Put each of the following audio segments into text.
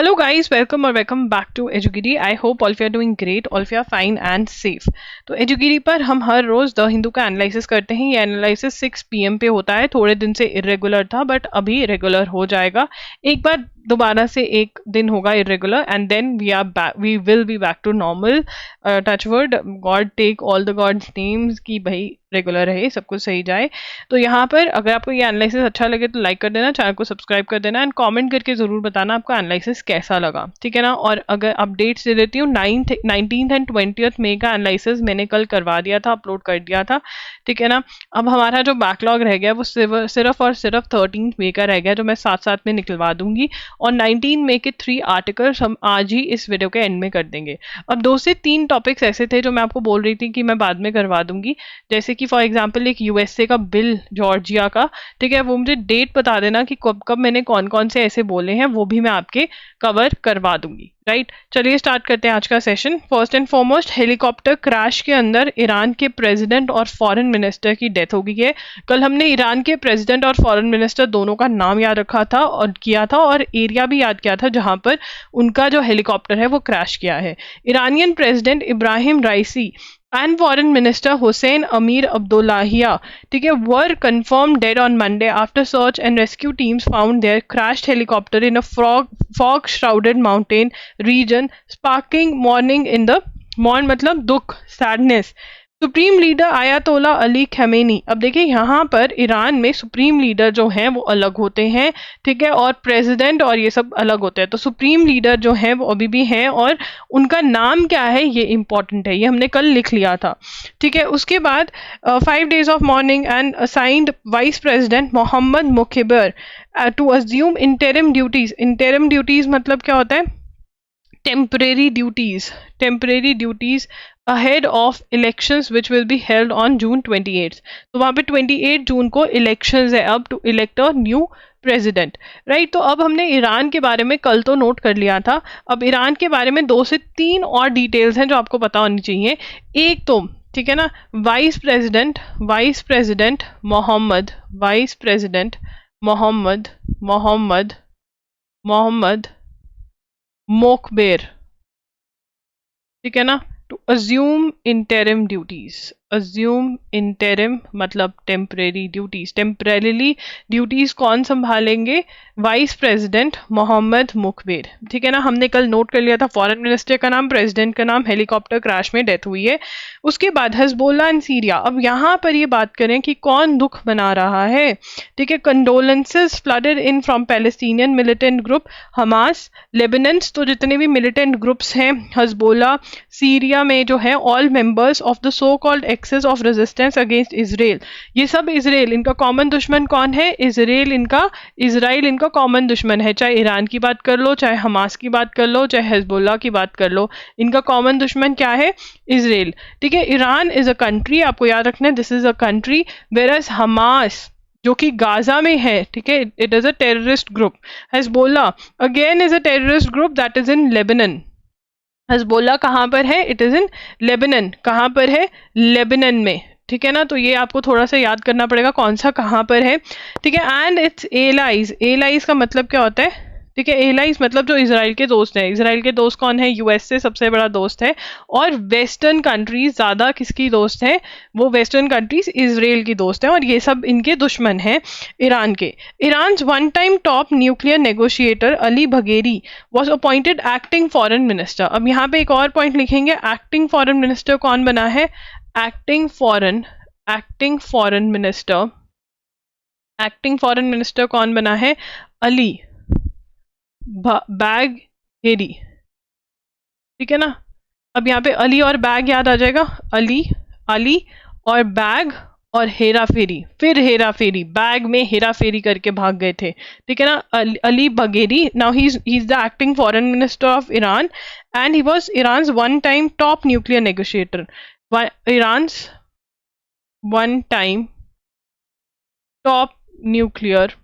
Hello guys, welcome or welcome back to Edugiri. I hope all of you are doing great, all of you are fine and safe. तो एजुगिरी पर हम हर रोज the Hindu का analysis करते हैं. ये analysis 6 PM पे होता है. थोड़े दिन से इरेगुलर था बट अभी रेगुलर हो जाएगा. एक बार दोबारा से एक दिन होगा irregular and then we will be back to normal. Touchwood, god take all the gods names की भाई रेगुलर रहे, सब कुछ सही जाए. तो यहाँ पर अगर आपको ये एनालिसिस अच्छा लगे तो लाइक कर देना, चैनल को सब्सक्राइब कर देना एंड कमेंट करके जरूर बताना आपको एनालिसिस कैसा लगा, ठीक है ना. और अगर अपडेट्स दे देती हूँ, 19th एंड 20th मई का एनालिसिस मैंने कल करवा दिया था, अपलोड कर दिया था, ठीक है ना. अब हमारा जो बैकलॉग रह गया वो सिर्फ और सिर्फ 13th मई का रह गया, जो मैं साथ साथ में निकलवा दूंगी. और 19 मई के 3 आर्टिकल्स हम आज ही इस वीडियो के एंड में कर देंगे. अब 2 से 3 टॉपिक्स ऐसे थे जो मैं आपको बोल रही थी कि मैं बाद में करवा दूंगी, जैसे कि फॉर एग्जांपल एक यूएसए का बिल जॉर्जिया का, ठीक है, वो मुझे डेट बता देना कि कब कब मैंने कौन कौन से ऐसे बोले हैं, वो भी मैं आपके कवर करवा दूंगी. राइट, चलिए स्टार्ट करते हैं आज का session. First and foremost, helicopter crash के अंदर ईरान के प्रेसिडेंट और फॉरेन मिनिस्टर की डेथ हो गई है. कल हमने ईरान के प्रेसिडेंट और फॉरेन मिनिस्टर दोनों का नाम याद रखा था और किया था, और एरिया भी याद किया था जहां पर उनका जो हेलीकॉप्टर है वो क्रैश किया है. Iranian president Ebrahim राइसी and foreign minister Hossein Amir Abdollahian, ठीक है, were confirmed dead on Monday after search and rescue teams found their crashed helicopter in a fog shrouded mountain region, sparking mourning in the मतलब दुख, sadness. Supreme leader आयतोला Ali Khamenei. अब देखिए यहाँ पर Iran में supreme leader जो हैं वो अलग होते हैं, ठीक है, और प्रेसिडेंट और ये सब अलग होते हैं. तो सुप्रीम लीडर जो हैं वो अभी भी हैं और उनका नाम क्या है ये इंपॉर्टेंट है, ये हमने कल लिख लिया था, ठीक है. उसके बाद 5 days of mourning and assigned vice president Mohammad Mokhber to assume interim duties. Interim duties मतलब क्या होता है? Temporary duties ahead of elections which will be held on June 28th. तो वहाँ पे 28 जून को elections है अब to elect a new president, right? तो अब हमने ईरान के बारे में कल तो नोट कर लिया था. अब ईरान के बारे में 2 से 3 और डिटेल्स हैं जो आपको पता होनी चाहिए. एक तो, ठीक है ना, वाइस प्रेसिडेंट मोहम्मद मोखबिर, ठीक है ना, to assume interim duties. Assume interim मतलब टेम्परेरी ड्यूटीज. टेम्परेरीली ड्यूटीज कौन संभालेंगे? वाइस प्रेसिडेंट मोहम्मद मुखबिर, ठीक है ना. हमने कल नोट कर लिया था फॉरेन मिनिस्टर का नाम, प्रेसिडेंट का नाम, हेलीकॉप्टर क्रैश में डेथ हुई है. उसके बाद हिजबुल्लाह एंड सीरिया. अब यहाँ पर ये बात करें कि कौन दुख मना रहा है, ठीक है. Condolences flooded in from Palestinian militant group Hamas, Lebanon. तो जितने भी मिलिटेंट ग्रुप्स हैं, हिजबुल्लाह, सीरिया में जो है, all members of the so called axis of resistance against Israel. ये सब इजराइल, इनका कॉमन दुश्मन कौन है? इजराइल इनका कॉमन दुश्मन है. चाहे ईरान की बात कर लो, चाहे हमास की बात कर लो, चाहे हिजबुल्लाह की बात कर लो, इनका कॉमन दुश्मन क्या है? इजराइल, ठीक है. ईरान इज अ कंट्री, आपको याद रखना है, this is a country, whereas Hamas जो कि गाजा में है, ठीक है, it is a terrorist group. Hezbollah again is a terrorist group that is in Lebanon. Hezbollah कहाँ पर है? It is in Lebanon. कहाँ पर है? लेबनान में, ठीक है ना. तो ये आपको थोड़ा सा याद करना पड़ेगा कौन सा कहाँ पर है, ठीक है. एंड इट्स एलाइज का मतलब क्या होता है? ठीक है, एलाइज मतलब जो इजराइल के दोस्त हैं. इजराइल के दोस्त कौन है? यूएस से सबसे बड़ा दोस्त है. और वेस्टर्न कंट्रीज ज्यादा किसकी दोस्त है? वो वेस्टर्न कंट्रीज इजराइल की दोस्त हैं, और ये सब इनके दुश्मन हैं ईरान के. Iran's one time top nuclear negotiator Ali Bagheri was appointed acting foreign minister. अब यहाँ पे एक और पॉइंट लिखेंगे, एक्टिंग फॉरेन मिनिस्टर कौन बना है? एक्टिंग फॉरेन मिनिस्टर कौन बना है? अली बाघेरी, ठीक है ना. अब यहाँ पे अली और बैग याद आ जाएगा. अली और बैग और हेरा फेरी, फिर हेरा फेरी, बैग में हेरा फेरी करके भाग गए थे, ठीक है ना. Ali Bagheri, now he is the acting foreign minister of Iran and he was Iran's one time top nuclear negotiator. Iran's one time top nuclear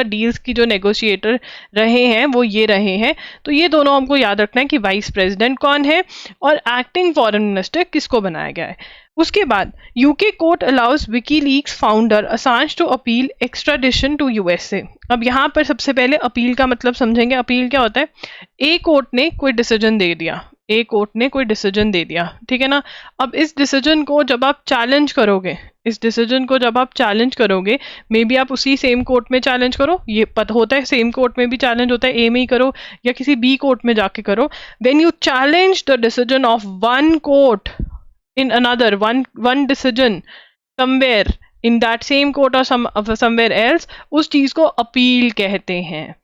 deals की जो नेगोशिएटर रहे हैं वो ये रहे हैं. तो ये दोनों हमको याद रखना है कि वाइस प्रेसिडेंट कौन है और एक्टिंग फॉरेन मिनिस्टर किसको बनाया गया है. उसके बाद UK court allows WikiLeaks founder Assange to appeal extradition to USA. अब यहाँ पर सबसे पहले अपील का मतलब समझेंगे। अपील क्या होता है? ए कोर्ट ने कोई डिसीजन दे दिया, ए कोर्ट ने कोई डिसीजन दे दिया, ठीक है ना। अब इस डिसीजन को जब आप चैलेंज करोगे, इस डिसीजन को जब आप चैलेंज करोगे, मे बी आप उसी सेम कोर्ट में चैलेंज करो, ये पता होता है सेम कोर्ट में भी चैलेंज होता है, ए में ही करो या किसी बी कोर्ट में जाके करो। When you challenge the decision of one court in another one decision somewhere in that same court or somewhere else, उस चीज को अपील कहते हैं।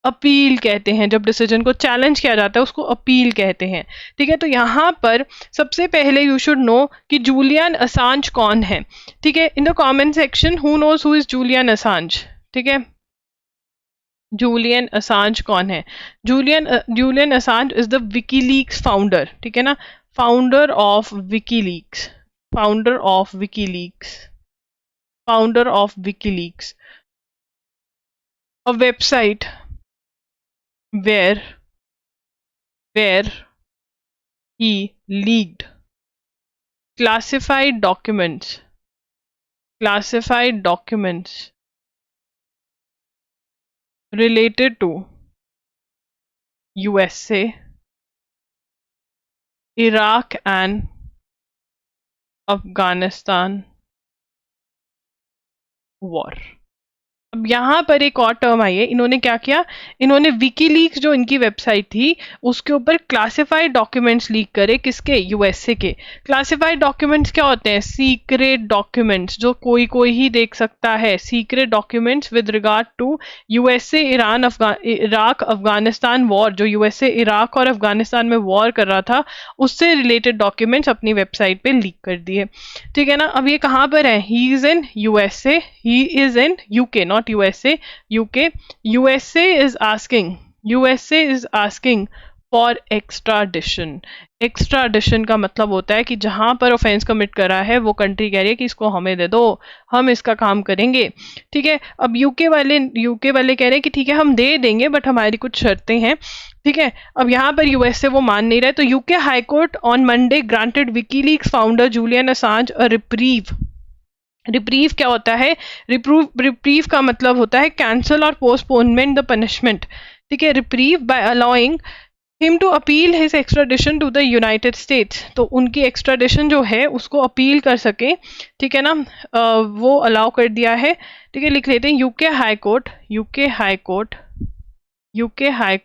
अपील कहते हैं, जब डिसीजन को चैलेंज किया जाता है उसको अपील कहते हैं, ठीक है। तो यहाँ पर सबसे पहले यू शुड नो कि जूलियन असांज कौन है, ठीक है। In the comment section who knows who is Julian Assange, ठीक है। जूलियन असांज कौन है? Julian Assange is the WikiLeaks founder, ठीक है ना। founder of WikiLeaks, founder of WikiLeaks, founder of WikiLeaks, a website where he leaked classified documents related to USA, Iraq and Afghanistan war। अब यहाँ पर एक और टर्म आई है, इन्होंने क्या किया, इन्होंने विकीलीक्स जो इनकी वेबसाइट थी उसके ऊपर क्लासिफाइड डॉक्यूमेंट्स लीक करे। किसके? यूएसए के। क्लासिफाइड डॉक्यूमेंट्स क्या होते हैं? सीक्रेट डॉक्यूमेंट्स जो कोई ही देख सकता है। Secret documents with regard to USA Iraq Afghanistan war, जो यूएसए इराक और अफगानिस्तान में वॉर कर रहा था उससे रिलेटेड डॉक्यूमेंट्स अपनी वेबसाइट पे लीक कर दिए, ठीक है ना। अब ये कहाँ पर है? He is in USA, he is in UK, not USA, UK। USA is asking for extradition। Extradition का मतलब होता है कि जहां पर ऑफेंस कमिट करा है वो कंट्री कह रही है कि इसको हमें दे दो, हम इसका काम करेंगे, ठीक है। अब यूके वाले कह रहे हैं कि ठीक है हम दे देंगे बट हमारी कुछ शर्तें हैं, ठीक है। अब यहाँ पर यूएसए वो मान नहीं रहे, तो UK high court on Monday granted WikiLeaks founder Julian Assange a reprieve. Reprieve क्या होता है? रिप्रीव का मतलब होता है कैंसल और पोस्टपोनमेंट द पनिशमेंट, ठीक है। Reprieve by allowing him to appeal his extradition to the United States, तो उनकी एक्स्ट्राडिशन जो है उसको अपील कर सके, ठीक है ना, वो अलाउ कर दिया है, ठीक है। लिख लेते हैं UK high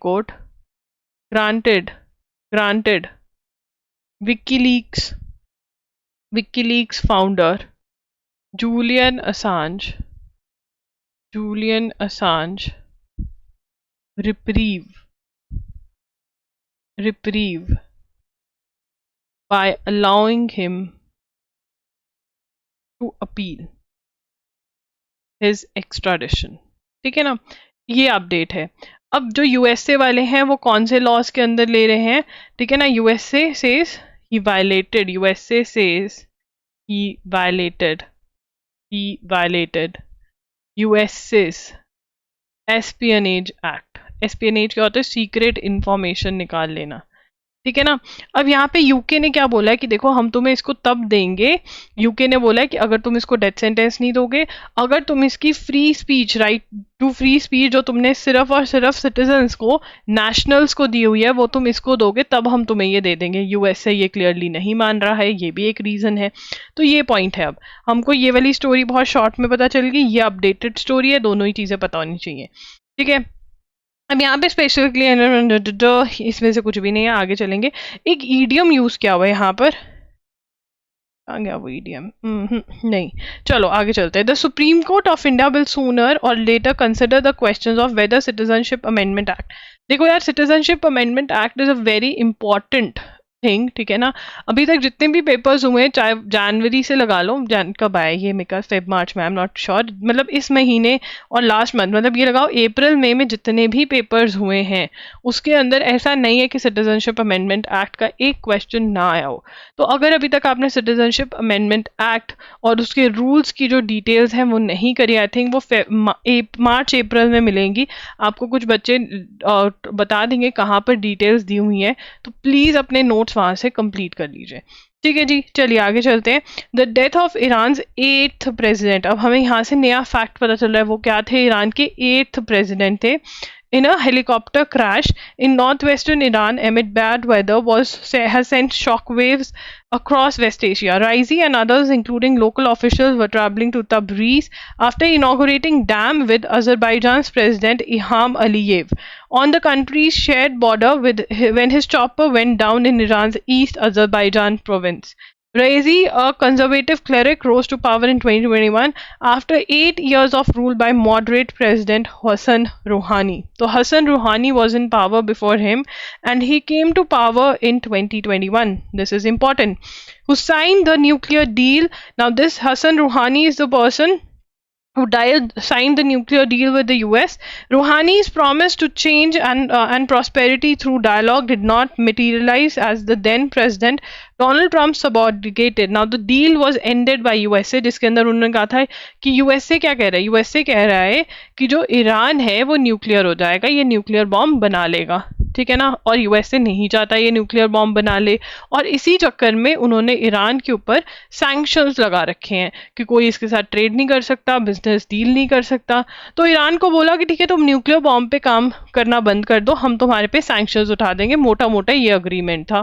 court granted WikiLeaks founder Julian Assange reprieve by allowing him to appeal his extradition, ठीक है ना। ये अपडेट है। अब जो यूएसए वाले हैं वो कौन से लॉज के अंदर ले रहे हैं, ठीक है ना। USA says he violated US's Espionage Act। एस्पियनेज क्या होता है? सीक्रेट इंफॉर्मेशन निकाल लेना, ठीक है ना। अब यहाँ पे यूके ने क्या बोला है कि देखो हम तुम्हें इसको तब देंगे, यूके ने बोला है कि अगर तुम इसको डेथ सेंटेंस नहीं दोगे, अगर तुम इसकी free speech, right to free speech जो तुमने सिर्फ और सिर्फ सिटीजन्स को, नेशनल्स को दी हुई है, वो तुम इसको दोगे तब हम तुम्हें ये दे देंगे। यूएसए ये क्लियरली नहीं मान रहा है, ये भी एक रीजन है। तो ये पॉइंट है। अब हमको ये वाली स्टोरी बहुत शॉर्ट में पता चल गई, ये अपडेटेड स्टोरी है, दोनों ही चीजें पता होनी चाहिए, ठीक है। अब यहाँ पे स्पेसिफिकली इसमें से कुछ भी नहीं है, आगे चलेंगे। एक ईडियम यूज किया हुआ है यहाँ पर, आ गया वो ईडियम, नहीं, चलो आगे चलते हैं। The Supreme Court of India will sooner or later consider the questions of whether citizenship amendment act. देखो यार, citizenship amendment act is a very important thing, ठीक है ना। अभी तक जितने भी पेपर्स हुए हैं, चाहे जनवरी से लगा लो, कब आए ये, मेरे फेब मार्च में, आई एम नॉट श्योर, मतलब इस महीने और लास्ट मंथ, मतलब ये लगाओ अप्रैल मई में जितने भी पेपर्स हुए हैं उसके अंदर ऐसा नहीं है कि सिटीजनशिप अमेंडमेंट एक्ट का एक क्वेश्चन ना आया हो। तो अगर अभी तक आपने सिटीजनशिप अमेंडमेंट एक्ट और उसके रूल्स की जो डिटेल्स हैं वो नहीं करी, आई थिंक वो मार्च अप्रैल में मिलेंगी आपको। कुछ बच्चे बता देंगे कहाँ पर डिटेल्स दी हुई हैं, तो प्लीज़ अपने नोट्स वहाँ से कंप्लीट कर लीजिए, ठीक है जी, चलिए आगे चलते हैं। The death of Iran 8th president, अब हमें यहाँ से नया फैक्ट पता चल रहा है, वो क्या थे, ईरान के 8th प्रेसिडेंट थे। In a helicopter crash in northwestern Iran amid bad weather has sent shockwaves across West Asia. Raisi and others, including local officials, were traveling to Tabriz after inaugurating dam with Azerbaijan's president Ilham Aliyev on the country's shared border with when his chopper went down in Iran's East Azerbaijan province. Raisi, a conservative cleric, rose to power in 2021 after 8 years of rule by moderate President Hassan Rouhani. So Hassan Rouhani was in power before him and he came to power in 2021. This is important. Who signed the nuclear deal. Now this Hassan Rouhani is the person who signed the nuclear deal with the US. Rouhani's promise to change and prosperity through dialogue did not materialize as the then president Donald Trump subjugated. Now the deal was ended by USA, जिसके अंदर उन्होंने कहा था कि USA क्या कह रहा है, यूएसए कह रहा है कि जो ईरान है वो न्यूक्लियर हो जाएगा, ये न्यूक्लियर बॉम्ब बना लेगा, ठीक है ना, और यूएसए नहीं चाहता ये न्यूक्लियर बॉम्ब बना ले, और इसी चक्कर में उन्होंने ईरान के ऊपर सैंक्शंस लगा रखे हैं कि कोई इसके साथ ट्रेड नहीं कर सकता, बिजनेस डील नहीं कर सकता। तो ईरान को बोला कि ठीक है तुम न्यूक्लियर बॉम्ब पे काम करना बंद कर दो, हम तुम्हारे पे सैंक्शंस उठा देंगे, मोटा मोटा ये अग्रीमेंट था,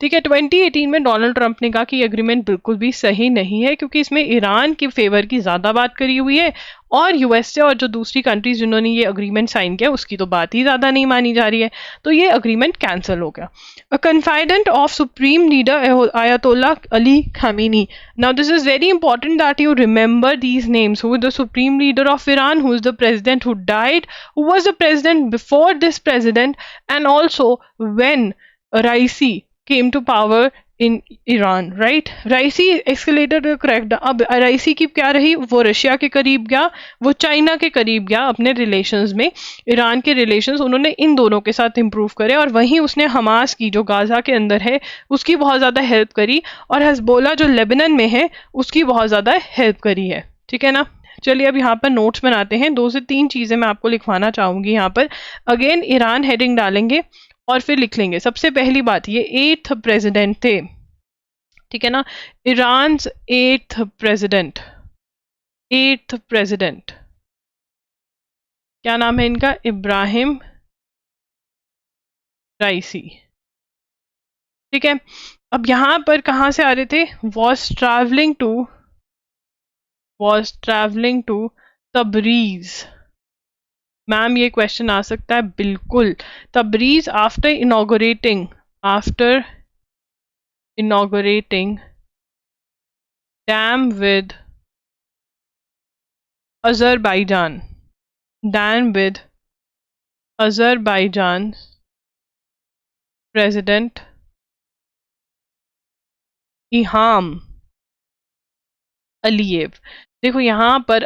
ठीक है। 2018 में डोनाल्ड ट्रंप ने कहा कि ये अग्रीमेंट बिल्कुल भी सही नहीं है क्योंकि इसमें ईरान के फेवर की ज्यादा बात करी हुई है और यूएसए और जो दूसरी कंट्रीज जिन्होंने ये अग्रीमेंट साइन किया उसकी तो बात ही ज्यादा नहीं मानी जा रही है, तो ये अग्रीमेंट कैंसिल हो गया। A confidant of supreme leader Ayatollah Ali Khamenei. Now this is very important that you remember these names. Who is the supreme leader of Iran, who is the president who died, who was the president before this president, and also when Raisi came to power in Iran, right? Raisi escalated the crackdown। अब राइसी की क्या रही, वो Russia के करीब गया, वो China के करीब गया अपने रिलेशंस में, ईरान के रिलेशंस उन्होंने इन दोनों के साथ इंप्रूव करे, और वहीं उसने हमास की जो गाजा के अंदर है उसकी बहुत ज़्यादा हेल्प करी, और हजबोला जो लेबनान में है उसकी बहुत ज़्यादा हेल्प करी है, ठीक है ना। चलिए अब यहाँ पर नोट्स बनाते हैं, 2 से 3 चीज़ें मैं आपको लिखवाना चाहूँगी यहाँ पर। अगेन ईरान हेडिंग डालेंगे और फिर लिख लेंगे। सबसे पहली बात, ये 8th प्रेसिडेंट थे, ठीक है ना, Iran 8th president, 8th president क्या नाम है इनका, इब्राहिम राइसी, ठीक है। अब यहां पर कहां से आ रहे थे, was travelling to Tabriz. Ma'am ये क्वेश्चन आ सकता है, बिल्कुल। Tabriz after inaugurating dam with Azerbaijan's president Ilham Aliyev। देखो यहाँ पर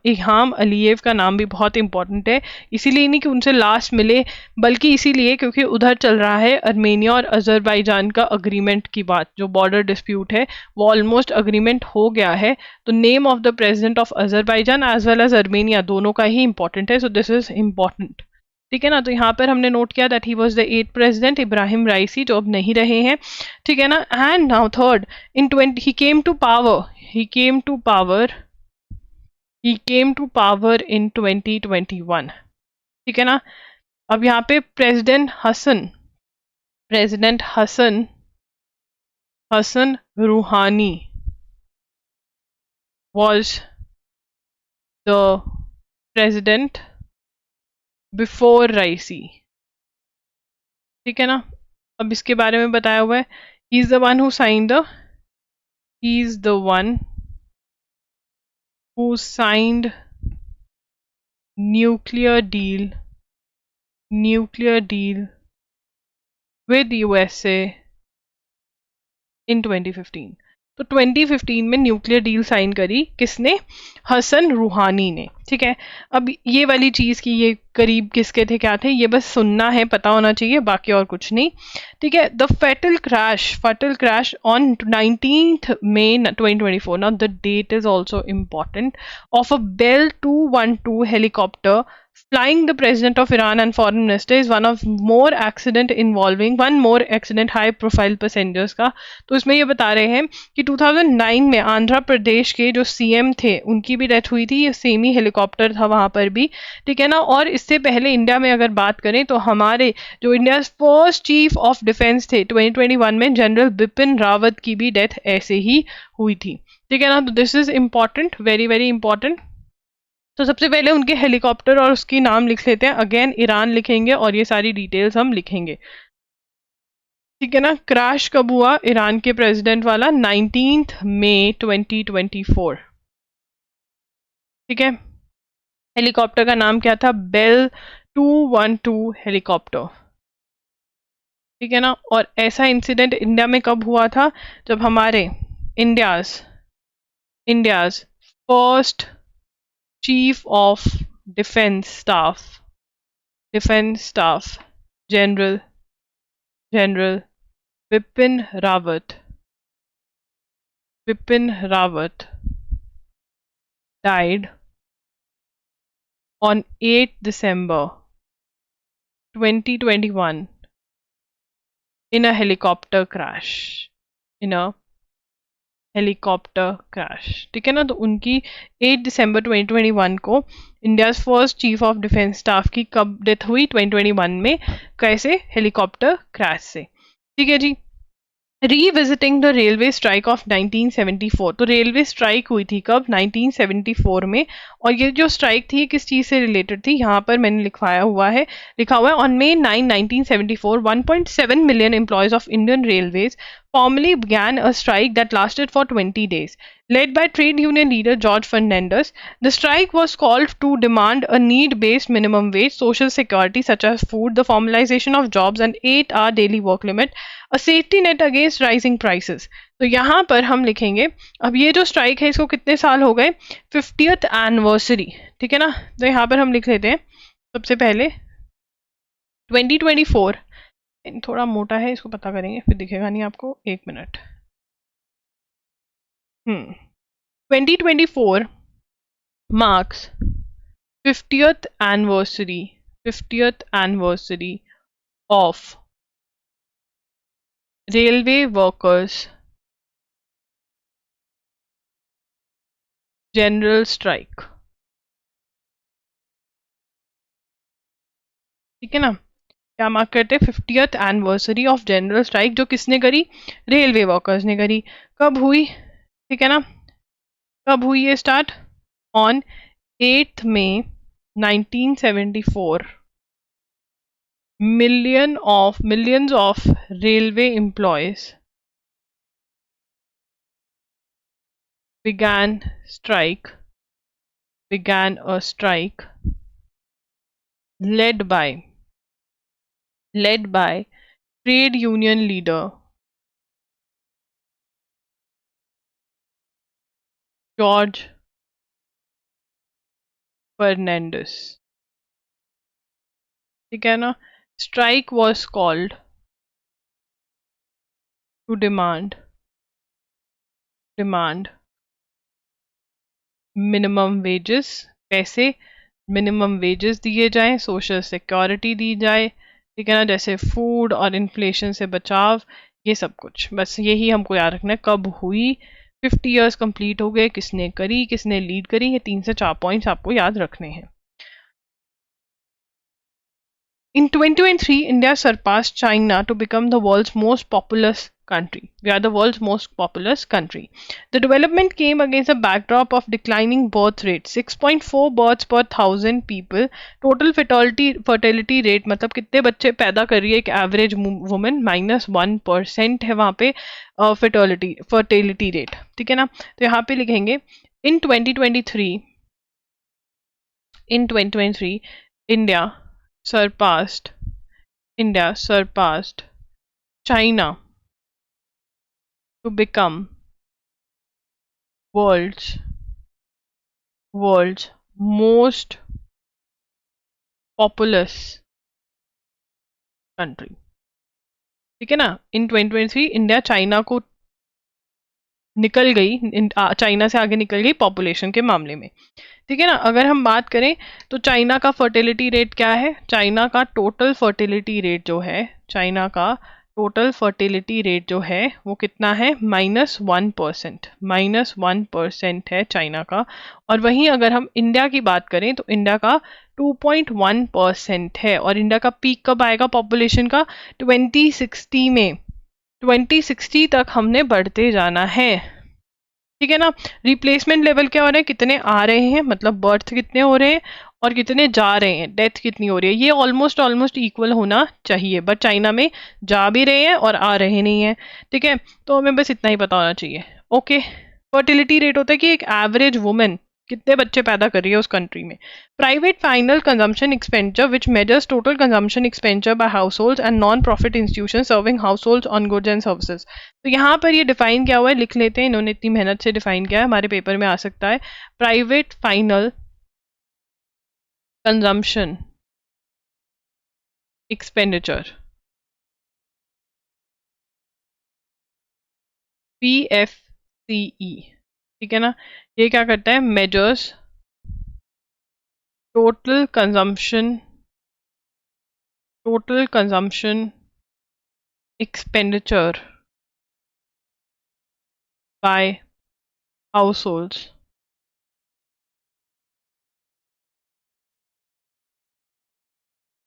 इल्हाम अलीयेव का नाम भी बहुत इंपॉर्टेंट है, इसीलिए नहीं कि उनसे लास्ट मिले, बल्कि इसीलिए क्योंकि उधर चल रहा है अर्मेनिया और अजरबैजान का अग्रीमेंट की बात, जो बॉर्डर डिस्प्यूट है वो ऑलमोस्ट अग्रीमेंट हो गया है। तो name of the president of Azerbaijan as well as Armenia दोनों का ही इंपॉर्टेंट है, सो दिस इज इम्पॉर्टेंट, ठीक है ना। तो यहाँ पर हमने नोट किया that he was the 8th president Ebrahim Raisi, जो अब नहीं रहे हैं, ठीक है ना। And now third, in 20 he came to power in 2021, ठीक है ना। अब यहाँ पे प्रेसिडेंट हसन रूहानी was the president बिफोर राइसी, ठीक है ना। अब इसके बारे में बताया हुआ है, he is the one who signed nuclear deal with USA in 2015। तो 2015 में न्यूक्लियर डील साइन करी किसने, हसन रूहानी ने, ठीक है। अब ये वाली चीज की ये करीब किसके थे, क्या थे, ये बस सुनना है, पता होना चाहिए, बाकी और कुछ नहीं, ठीक है। The fatal crash on 19th May 2024, now the date is also important, of a Bell 212 helicopter Flying the president of Iran and foreign minister is one of more accident involving one more accident high profile passengers का। तो इसमें ये बता रहे हैं कि 2009 में आंध्र प्रदेश के जो सीएम थे उनकी भी डेथ हुई थी, ये सेम ही हेलीकॉप्टर था वहां पर भी, ठीक है ना। और इससे पहले इंडिया में अगर बात करें तो हमारे जो India first chief of defence थे 2021 में, जनरल बिपिन रावत की भी डेथ ऐसे ही हुई थी, ठीक है ना। तो this is important, very very important. तो सबसे पहले उनके हेलीकॉप्टर और उसकी नाम लिख लेते हैं, अगेन ईरान लिखेंगे और ये सारी डिटेल्स हम लिखेंगे, ठीक है ना। क्रैश कब हुआ ईरान के प्रेसिडेंट वाला? 19 मई 2024, ठीक है। हेलीकॉप्टर का नाम क्या था? बेल 212 हेलीकॉप्टर, ठीक है ना। और ऐसा इंसिडेंट इंडिया में कब हुआ था? जब हमारे India's India's first chief of defence staff general Bipin Rawat died on 8 December 2021 in a helicopter crash, in a helicopter crash, ठीक है ना। तो उनकी 8 दिसंबर 2021 को India first chief of defence staff की कब डेथ हुई? 2021 में। कैसे? हेलीकॉप्टर क्रैश से, ठीक है जी। Revisiting the railway strike of 1974, तो रेलवे स्ट्राइक हुई थी कब? 1974 में। और ये जो स्ट्राइक थी किस चीज से रिलेटेड थी? यहाँ पर मैंने लिखा हुआ है on May 9, 1974 1.7 million employees of Indian Railways formally began a strike that lasted for 20 days. Led by trade union leader George Fernandez, the strike was called to demand a need-based minimum wage, social security such as food, the formalization of jobs and 8-hour daily work limit, a safety net against rising prices. तो यहाँ पर हम लिखेंगे, अब ये जो strike है इसको कितने साल हो गए? 50th एनिवर्सरी, ठीक है ना। तो यहाँ पर हम लिख लेते हैं सबसे पहले 2024, थोड़ा मोटा है इसको पता करेंगे फिर दिखेगा नहीं आपको, एक minute. 2024 marks 50th anniversary of railway workers general strike, ठीक है ना। क्या मार्क करते हैं? 50th anniversary of general strike, जो किसने करी? रेलवे वर्कर्स ने करी। कब हुई? ठीक है ना, कब हुई ये start? On 8 May 1974 millions of railway employees began a strike led by trade union leader George Fernandez, ठीक है ना। strike was called to demand minimum wages, पैसे मिनिमम वेजेस दिए जाएं, सोशल सिक्योरिटी दी जाए, ठीक है ना, जैसे फूड और इन्फ्लेशन से बचाव, ये सब कुछ। बस यही हमको याद रखना है कब हुई। 50 इयर्स कंप्लीट हो गए, किसने करी, किसने लीड करी, ये 3 से 4 पॉइंट्स आपको याद रखने हैं। In 2023, India surpassed China to become the world's most populous country. We are the world's most populous country. The development came against a backdrop of declining birth rate, 6.4 births per 1,000 people. Total fertility rate, मतलब कितने बच्चे पैदा कर रही है एक average women, -1% है वहाँ पे fertility rate, ठीक है ना। तो यहाँ पे लिखेंगे in 2023 India surpassed China to become world's most populous country, ठीक है ना। इन 2023 इंडिया चाइना को निकल गई, चाइना से आगे निकल गई पॉपुलेशन के मामले में, ठीक है ना। अगर हम बात करें तो चाइना का फर्टिलिटी रेट क्या है, चाइना का टोटल फर्टिलिटी रेट जो है, चाइना का टोटल फर्टिलिटी रेट जो है वो कितना है, -1%, -1% है चाइना का। और वहीं अगर हम इंडिया की बात करें तो इंडिया का 2.1% है। और इंडिया का पीक कब आएगा पॉपुलेशन का, 2060 में, 2060 तक हमने बढ़ते जाना है, ठीक है ना। रिप्लेसमेंट लेवल क्या हो रहा है, कितने आ रहे हैं, मतलब बर्थ कितने हो रहे हैं और कितने जा रहे हैं, डेथ कितनी हो रही है, ये ऑलमोस्ट इक्वल होना चाहिए, बट चाइना में जा भी रहे हैं और आ रहे नहीं हैं, ठीक है। तो हमें बस इतना ही पता होना चाहिए। ओके, फर्टिलिटी रेट होता है कि एक एवरेज वुमेन कितने बच्चे पैदा कर रही है उस कंट्री में। Private final consumption expenditure which measures total consumption expenditure bye households and non profit institution serving households on goods and services. तो यहाँ पर ये डिफाइन किया हुआ है, लिख लेते हैं, इन्होंने इतनी मेहनत से डिफाइन किया है, हमारे पेपर में आ सकता है। Private final consumption expenditure, PFCE, ठीक है ना। ये क्या करता है, measures total consumption expenditure by households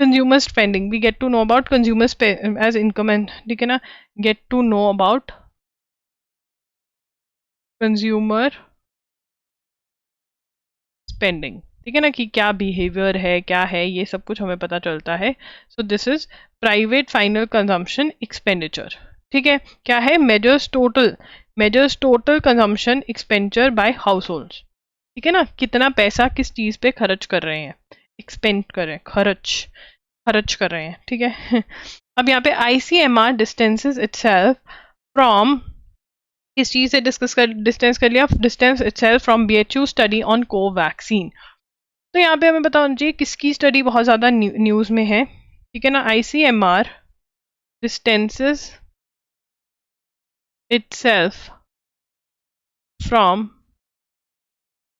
consumer spending, we get to know about consumer as income and, ठीक है ना, get to know about consumer spending, ठीक है ना, कि क्या बिहेवियर है, क्या है, ये सब कुछ हमें पता चलता है। So this is private final consumption expenditure, ठीक है। क्या है, measures total consumption expenditure bye households, ठीक है ना, कितना पैसा किस चीज पे खर्च कर रहे हैं, एक्सपेंड कर रहे हैं, खर्च कर रहे हैं, ठीक है। अब यहाँ पे ICMR डिस्टेंसेस इटसेल्फ फ्रॉम, किस चीज से डिस्टेंस कर लिया, distance itself from BHU study on Covaxin. तो यहाँ पे हमें बताना चाहिए किसकी स्टडी बहुत ज्यादा न्यूज में है, ठीक है ना। ICMR distances itself from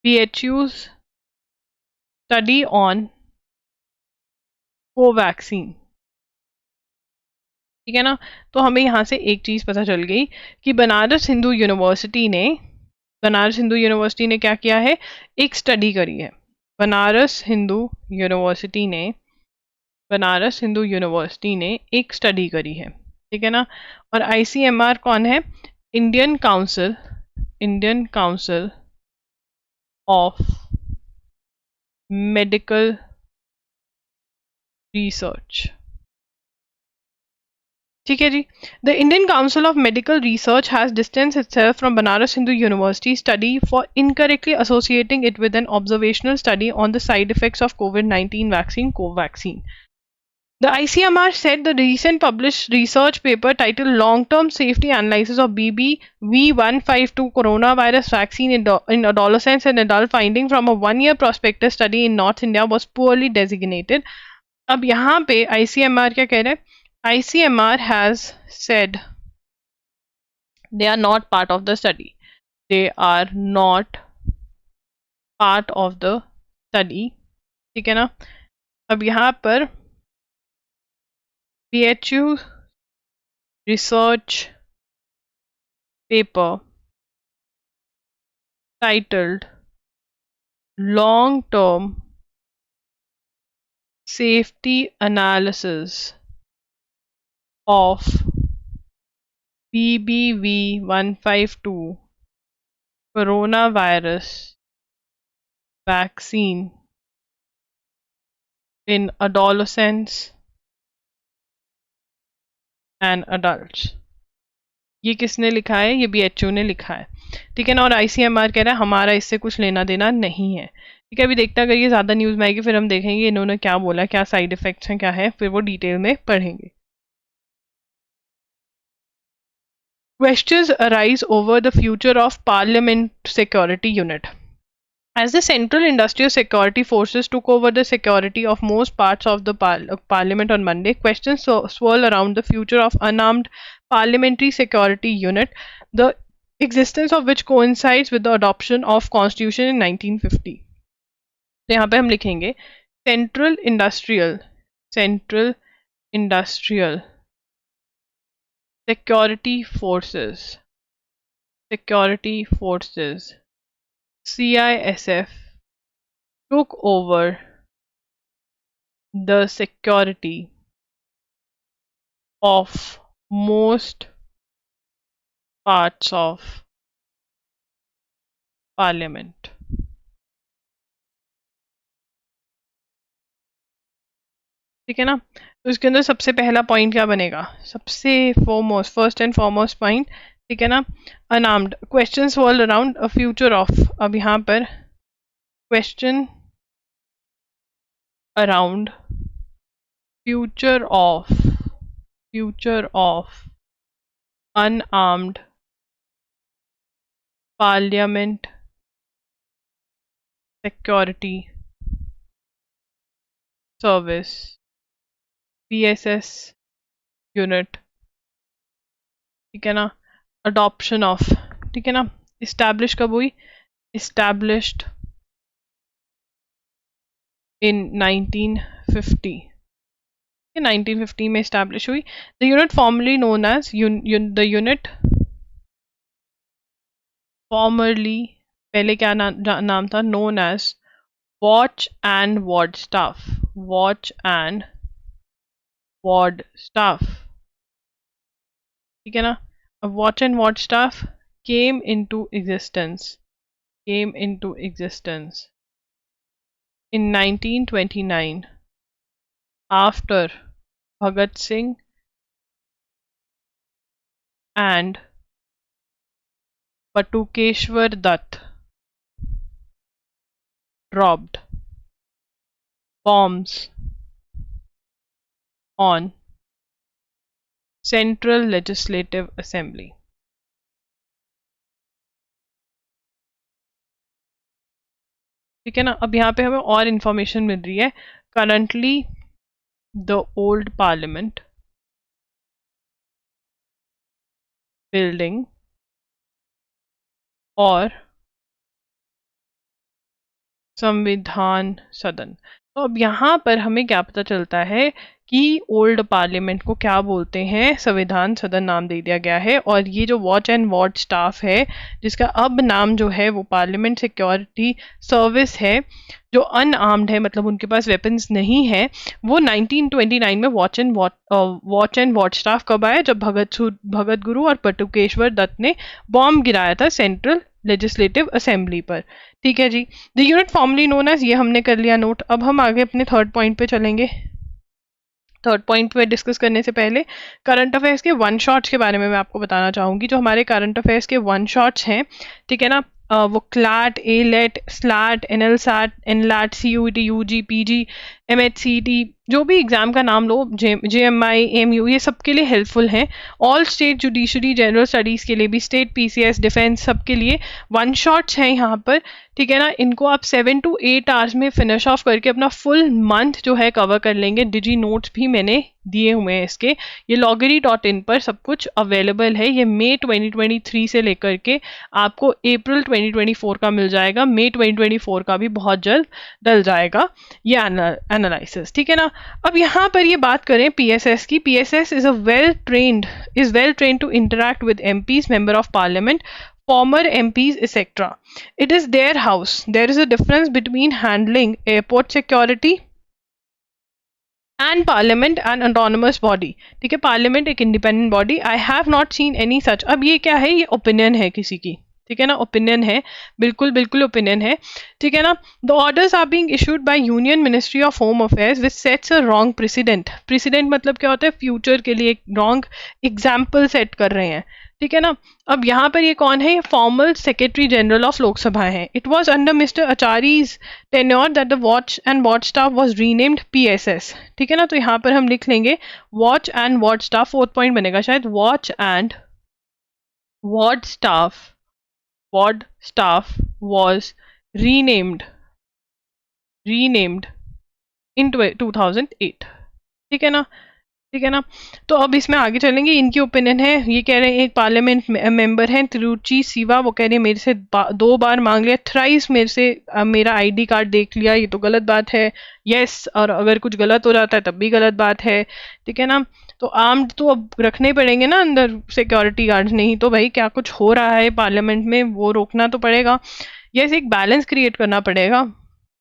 BHU's study on Covaxin, ठीक है ना। तो हमें यहाँ से एक चीज पता चल गई कि बनारस हिंदू यूनिवर्सिटी ने क्या किया है, एक स्टडी करी है। बनारस हिंदू यूनिवर्सिटी ने एक स्टडी करी है, ठीक है ना। और ICMR कौन है, Indian council of medical research, ठीक है जी। The Indian council of medical research has distance itself from Banaras Hindu university study for incorrectly associating it with an observational study on the side effects of COVID-19 vaccine Covaxin. The ICMR said the recent published research paper titled Long-Term Safety Analysis of BBV152 Coronavirus Vaccine in Adolescents and Adult Finding from a one-year prospective study in North India was poorly designated. अब यहाँ पे ICMR क्या कह रहे हैं, ICMR has said they are not part of the study. They are not part of the study, ठीक है ना। अब यहाँ पर BHU research paper titled Long-Term Safety Analysis of BBV152 Coronavirus Vaccine in Adolescents and Adults, ये किसने लिखा है, ये BHU ने लिखा है, ठीक है ना। और ICMR कह रहा है हमारा इससे कुछ लेना देना नहीं है, ठीक है। अभी देखता अगर ये ज्यादा न्यूज में आएगी फिर हम देखेंगे इन्होंने क्या बोला, क्या साइड इफेक्ट्स हैं, क्या है, फिर वो डिटेल में पढ़ेंगे। Questions arise over the future of Parliament Security Unit. As the Central Industrial Security Forces took over the security of most parts of the Parliament on Monday, questions swirl around the future of unarmed Parliamentary Security Unit. The existence of which coincides with the adoption of constitution in 1950. तो यहाँ पे हम लिखेंगे central industrial security forces CISF took over the security of most parts of parliament. ठीक है ना, तो इसके अंदर सबसे पहला पॉइंट क्या बनेगा, सबसे फर्स्ट एंड फॉरमोस्ट पॉइंट, ठीक है ना, unarmoured questions wall around a future of, अब यहाँ पर question around future of unarmoured parliament security service PSS unit, ठीक है ना, अडॉप्शन ऑफ, ठीक है ना, इस्टेब्लिश कब हुई, इस्टेब्लिश्ड इन 1950, 1950 में इस्टेब्लिश हुई. The unit formally known as the unit formerly, पहले क्या नाम था, known as watch and ward staff, ठीक है ना. Watch and ward staff came into existence in 1929 after Bhagat Singh and Batukeshwar Dutt dropped bombs on Central Legislative Assembly. ठीक है ना, अब यहाँ पे हमें और इंफॉर्मेशन मिल रही है. Currently the old parliament building और संविधान सदन. तो अब यहाँ पर हमें क्या पता चलता है कि ओल्ड पार्लियामेंट को क्या बोलते हैं, संविधान सदन नाम दे दिया गया है. और ये जो वॉच एंड वार्ड स्टाफ है, जिसका अब नाम जो है वो पार्लियामेंट सिक्योरिटी सर्विस है, जो अनआर्म्ड है, मतलब उनके पास वेपन्स नहीं है, वो 1929 में वॉच एंड वार्ड स्टाफ कब आया, जब भगत गुरु और बटुकेश्वर दत्त ने बॉम्ब गिराया था सेंट्रल लेजिस्लेटिव असेंबली पर. ठीक है जी, the unit formally known as, ये हमने कर लिया नोट. अब हम आगे अपने थर्ड पॉइंट पे चलेंगे. थर्ड पॉइंट पे डिस्कस करने से पहले करंट अफेयर्स के वन शॉट्स के बारे में मैं आपको बताना चाहूँगी. जो हमारे करंट अफेयर्स के वन शॉट्स हैं, ठीक है ना, वो CLAT, AILET, SLAT, NL SAT, NLAT, CUET, UG, PG, MHCET, जो भी एग्जाम का नाम लो, JMI, AMU, ये सब के लिए हेल्पफुल हैं. All state judiciary general studies के लिए भी, स्टेट PCS, डिफेंस, सब के लिए वन शॉट्स हैं यहाँ पर. ठीक है ना, इनको आप 7 to 8 आवर्स में फिनिश ऑफ करके अपना फुल मंथ जो है कवर कर लेंगे. डिजी नोट्स भी मैंने दिए हुए हैं इसके, ये loggery.in पर सब कुछ अवेलेबल है. ये मई 2023 से लेकर के आपको अप्रैल 2024 का मिल जाएगा. मई 2024 का भी बहुत जल्द डल जाएगा ये एनालिसिस. ठीक है ना, अब यहाँ पर ये बात करें PSS की. PSS is well trained to interact with MPs, member of parliament, former MPs, etc. It is their house. There is a difference between handling airport security and parliament an autonomous body. ठीक है, parliament एक independent body. I have not seen any such. अब ये क्या है, ये opinion है किसी की, ठीक है ना, ओपिनियन है, बिल्कुल ओपिनियन है. ठीक है ना, the orders are being issued by Union Ministry of Home Affairs which sets a wrong president. President मतलब क्या होता है, फ्यूचर के लिए एक रॉन्ग एग्जाम्पल सेट कर रहे हैं. ठीक है ना, अब यहाँ पर ये कौन है, ये formal secretary general of Lok Sabha है. It was under mister Acharya's tenure that the watch and ward staff was renamed PSS. ठीक है ना, तो यहाँ पर हम लिख लेंगे watch and ward staff. Fourth point बनेगा शायद, watch and ward staff was renamed in 2008. ठीक है ना, ठीक है ना। तो अब इसमें आगे चलेंगे, इनकी ओपिनियन है, ये कह रहे हैं एक पार्लियामेंट मेंबर हैं तिरुचि सिवा, वो कह रहे हैं मेरे से 2 बार मांग लिया, थ्राइस मेरे से मेरा आईडी कार्ड देख लिया, ये तो गलत बात है। यस, और अगर कुछ गलत हो जाता है तब भी गलत बात है, ठीक है ना। तो आर्म्ड तो अब रखने ही पड़ेंगे ना अंदर सिक्योरिटी गार्ड्स, नहीं तो भाई क्या कुछ हो रहा है पार्लियामेंट में वो रोकना तो पड़ेगा। यस, एक बैलेंस क्रिएट करना पड़ेगा,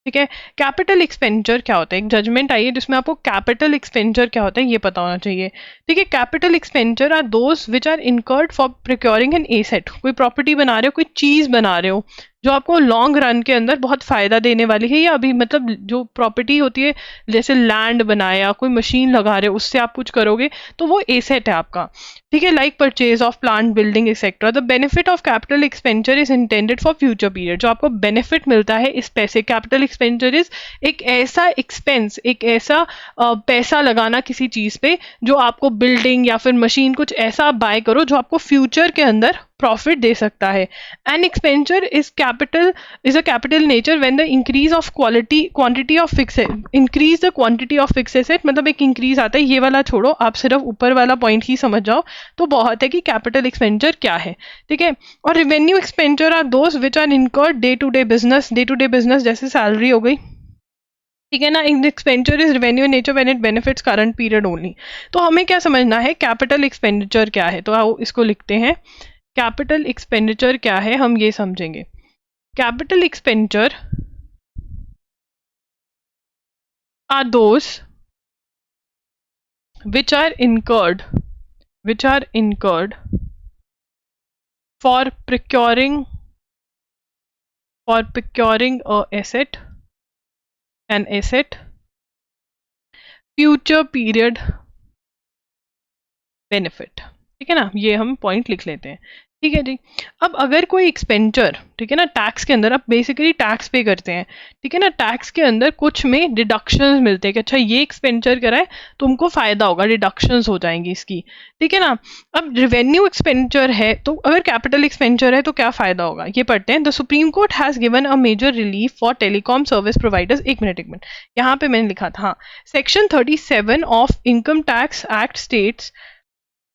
ठीक है। कैपिटल एक्सपेंडिचर क्या होता है, एक जजमेंट आई है जिसमें आपको कैपिटल एक्सपेंडिचर क्या होता है ये पता होना चाहिए, ठीक है। Capital expenditure are those which are incurred for procuring an asset, कोई प्रॉपर्टी बना रहे हो, कोई चीज बना रहे हो जो आपको लॉन्ग रन के अंदर बहुत फायदा देने वाली है, या अभी मतलब जो प्रॉपर्टी होती है जैसे लैंड बनाया, कोई मशीन लगा रहे हो, उससे आप कुछ करोगे तो वो एसेट है आपका, ठीक है। Like purchase of plant building etcetera, the benefit of capital expenditure is intended for future period, जो आपको बेनिफिट मिलता है इस पैसे, कैपिटल एक्सपेंडिचर इज एक ऐसा एक्सपेंस, एक ऐसा पैसा लगाना किसी चीज पे जो आपको बिल्डिंग या फिर मशीन कुछ ऐसा आप बाय करो जो आपको फ्यूचर के अंदर प्रॉफिट दे सकता है। An expenditure is a capital nature when the increase of quantity of fix, increase the quantity of fix asset, मतलब एक इंक्रीज आता है, ये वाला छोड़ो, आप सिर्फ ऊपर वाला पॉइंट ही समझ जाओ तो बहुत है कि कैपिटल एक्सपेंडिचर क्या है, ठीक है। और revenue expenditure are those which are incurred day to day business जैसे सैलरी हो गई, ठीक है ना। In expenditure is revenue nature when it benefits current period only. तो हमें क्या समझना है, कैपिटल एक्सपेंडिचर क्या है, तो आओ इसको लिखते हैं। कैपिटल एक्सपेंडिचर क्या है हम ये समझेंगे। Capital expenditure are those which are incurred for procuring a asset, an asset, future period benefit, ठीक है ना। ये हम पॉइंट लिख लेते हैं, ठीक है जी। अब अगर कोई एक्सपेंडिचर, ठीक है ना, टैक्स के अंदर आप बेसिकली टैक्स पे करते हैं, ठीक है ना, टैक्स के अंदर कुछ में डिडक्शंस मिलते हैं कि अच्छा ये एक्सपेंडिचर करा है तुमको फायदा होगा, डिडक्शंस हो जाएंगी इसकी, ठीक है ना। अब रेवेन्यू एक्सपेंडिचर है तो अगर कैपिटल एक्सपेंडिचर है तो क्या फायदा होगा ये पढ़ते हैं। The Supreme Court has given a major relief for telecom service providers, एक मिनट यहाँ पे मैंने लिखा था, हाँ, section 37 of income tax act states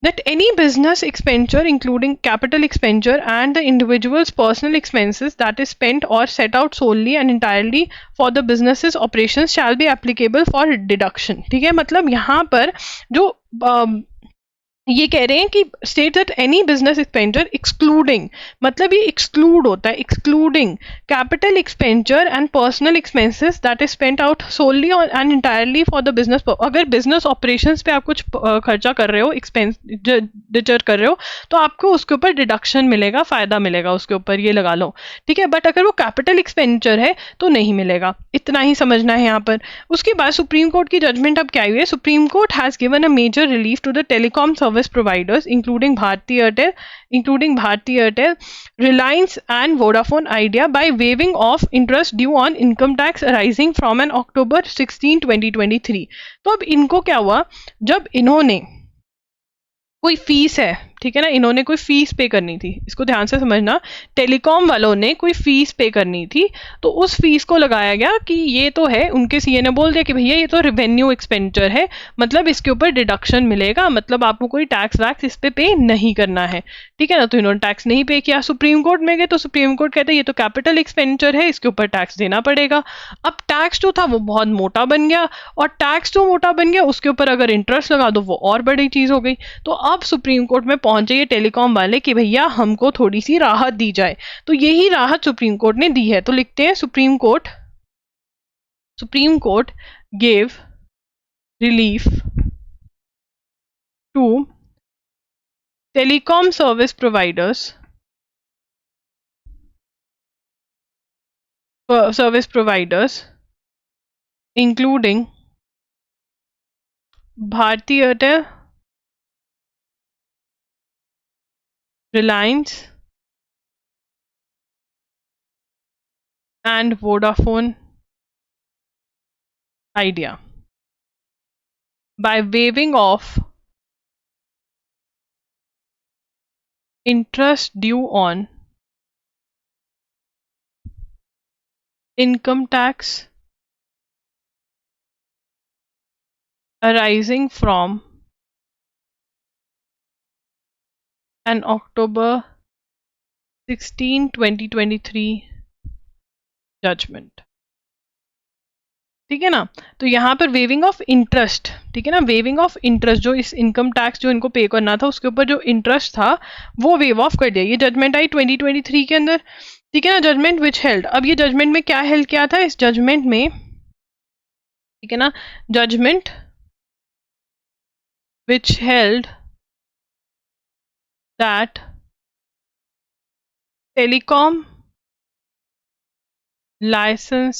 that any business expenditure including capital expenditure and the individual's personal expenses that is spent or set out solely and entirely for the business's operations shall be applicable for deduction, ठीक है। मतलब यहाँ पर जो ये कह रहे हैं कि state that any business expenditure excluding, मतलब ये एक्सक्लूड होता है, excluding capital expenditure and personal expenses that is spent out solely and entirely for the business. अगर बिजनेस ऑपरेशंस पे आप कुछ खर्चा कर रहे हो, एक्सपेंडिचर कर रहे हो, तो आपको उसके ऊपर डिडक्शन मिलेगा, फायदा मिलेगा उसके ऊपर, ये लगा लो, ठीक है। बट अगर वो कैपिटल एक्सपेंडिचर है तो नहीं मिलेगा, इतना ही समझना है यहाँ पर। उसके बाद सुप्रीम कोर्ट की जजमेंट अब क्या हुई है, Supreme Court has given a major relief to the telecom service providers including Bharti Airtel, Reliance and Vodafone Idea by waiving off interest due on income tax arising from an October 16, 2023। तो अब इनको क्या हुआ, जब इन्होंने कोई fees है, ठीक है ना, इन्होंने कोई फीस पे करनी थी, इसको ध्यान से समझना, टेलीकॉम वालों ने कोई फीस पे करनी थी, तो उस फीस को लगाया गया कि ये तो है, उनके सीए ने बोल दिया कि भैया ये तो रेवेन्यू एक्सपेंडिचर है, मतलब इसके ऊपर डिडक्शन मिलेगा, मतलब आपको कोई टैक्स वैक्स इस पे नहीं करना है, ठीक है ना। तो इन्होंने टैक्स नहीं पे किया, सुप्रीम कोर्ट में गए तो सुप्रीम कोर्ट कहते हैं ये तो कैपिटल एक्सपेंडिचर है, इसके ऊपर टैक्स देना पड़ेगा। अब टैक्स जो था वो बहुत मोटा बन गया, और टैक्स जो मोटा बन गया उसके ऊपर अगर इंटरेस्ट लगा दो वो और बड़ी चीज हो गई। तो अब सुप्रीम कोर्ट में पहुंचे ये टेलीकॉम वाले कि भैया हमको थोड़ी सी राहत दी जाए, तो यही राहत सुप्रीम कोर्ट ने दी है। तो लिखते हैं Supreme Court gave relief to telecom service providers including Bharti Airtel, Reliance and Vodafone Idea by waiving off interest due on income tax arising from and October 16, 2023 judgement. ठीक है ना। तो यहाँ पर वेविंग ऑफ इंटरेस्ट, ठीक है ना, वेविंग ऑफ इंटरेस्ट, जो इस इनकम टैक्स जो इनको पे करना था उसके ऊपर जो इंटरेस्ट था वो वेव ऑफ कर दिया। ये जजमेंट आई 2023 के अंदर। ठीक है ना। जजमेंट विच हेल्ड, अब ये जजमेंट में क्या हेल्ड किया था इस जजमेंट में, ठीक है ना, judgement which held that telecom license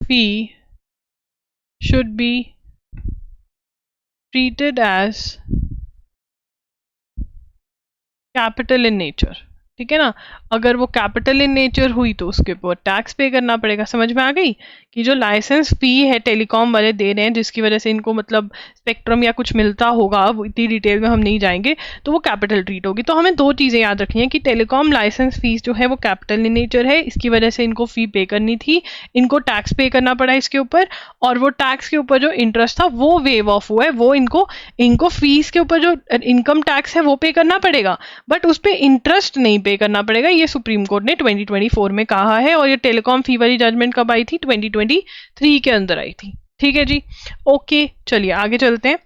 fee should be treated as capital in nature। ठीक है ना। अगर वो कैपिटल इन नेचर हुई तो उसके ऊपर टैक्स पे करना पड़ेगा। समझ में आ गई कि जो लाइसेंस फी है टेलीकॉम वाले दे रहे हैं, जिसकी वजह से इनको मतलब स्पेक्ट्रम या कुछ मिलता होगा, वो इतनी डिटेल में हम नहीं जाएंगे, तो वो कैपिटल ट्रीट होगी। तो हमें दो चीज़ें याद रखनी है कि टेलीकॉम लाइसेंस फीस जो है वो कैपिटल इन नेचर है, इसकी वजह से इनको फी पे करनी थी, इनको टैक्स पे करना पड़ा इसके ऊपर, और वो टैक्स के ऊपर जो इंटरेस्ट था वो वेव ऑफ हुआ है, वो इनको फीस के ऊपर जो इनकम टैक्स है वो पे करना पड़ेगा, बट उस पर इंटरेस्ट नहीं पे करना पड़ेगा। ये सुप्रीम कोर्ट ने 2024 में कहा है, और ये टेलीकॉम फी वाली जजमेंट कब आई थी? 2023 के अंदर आई थी। ठीक है जी, ओके, चलिए आगे चलते हैं।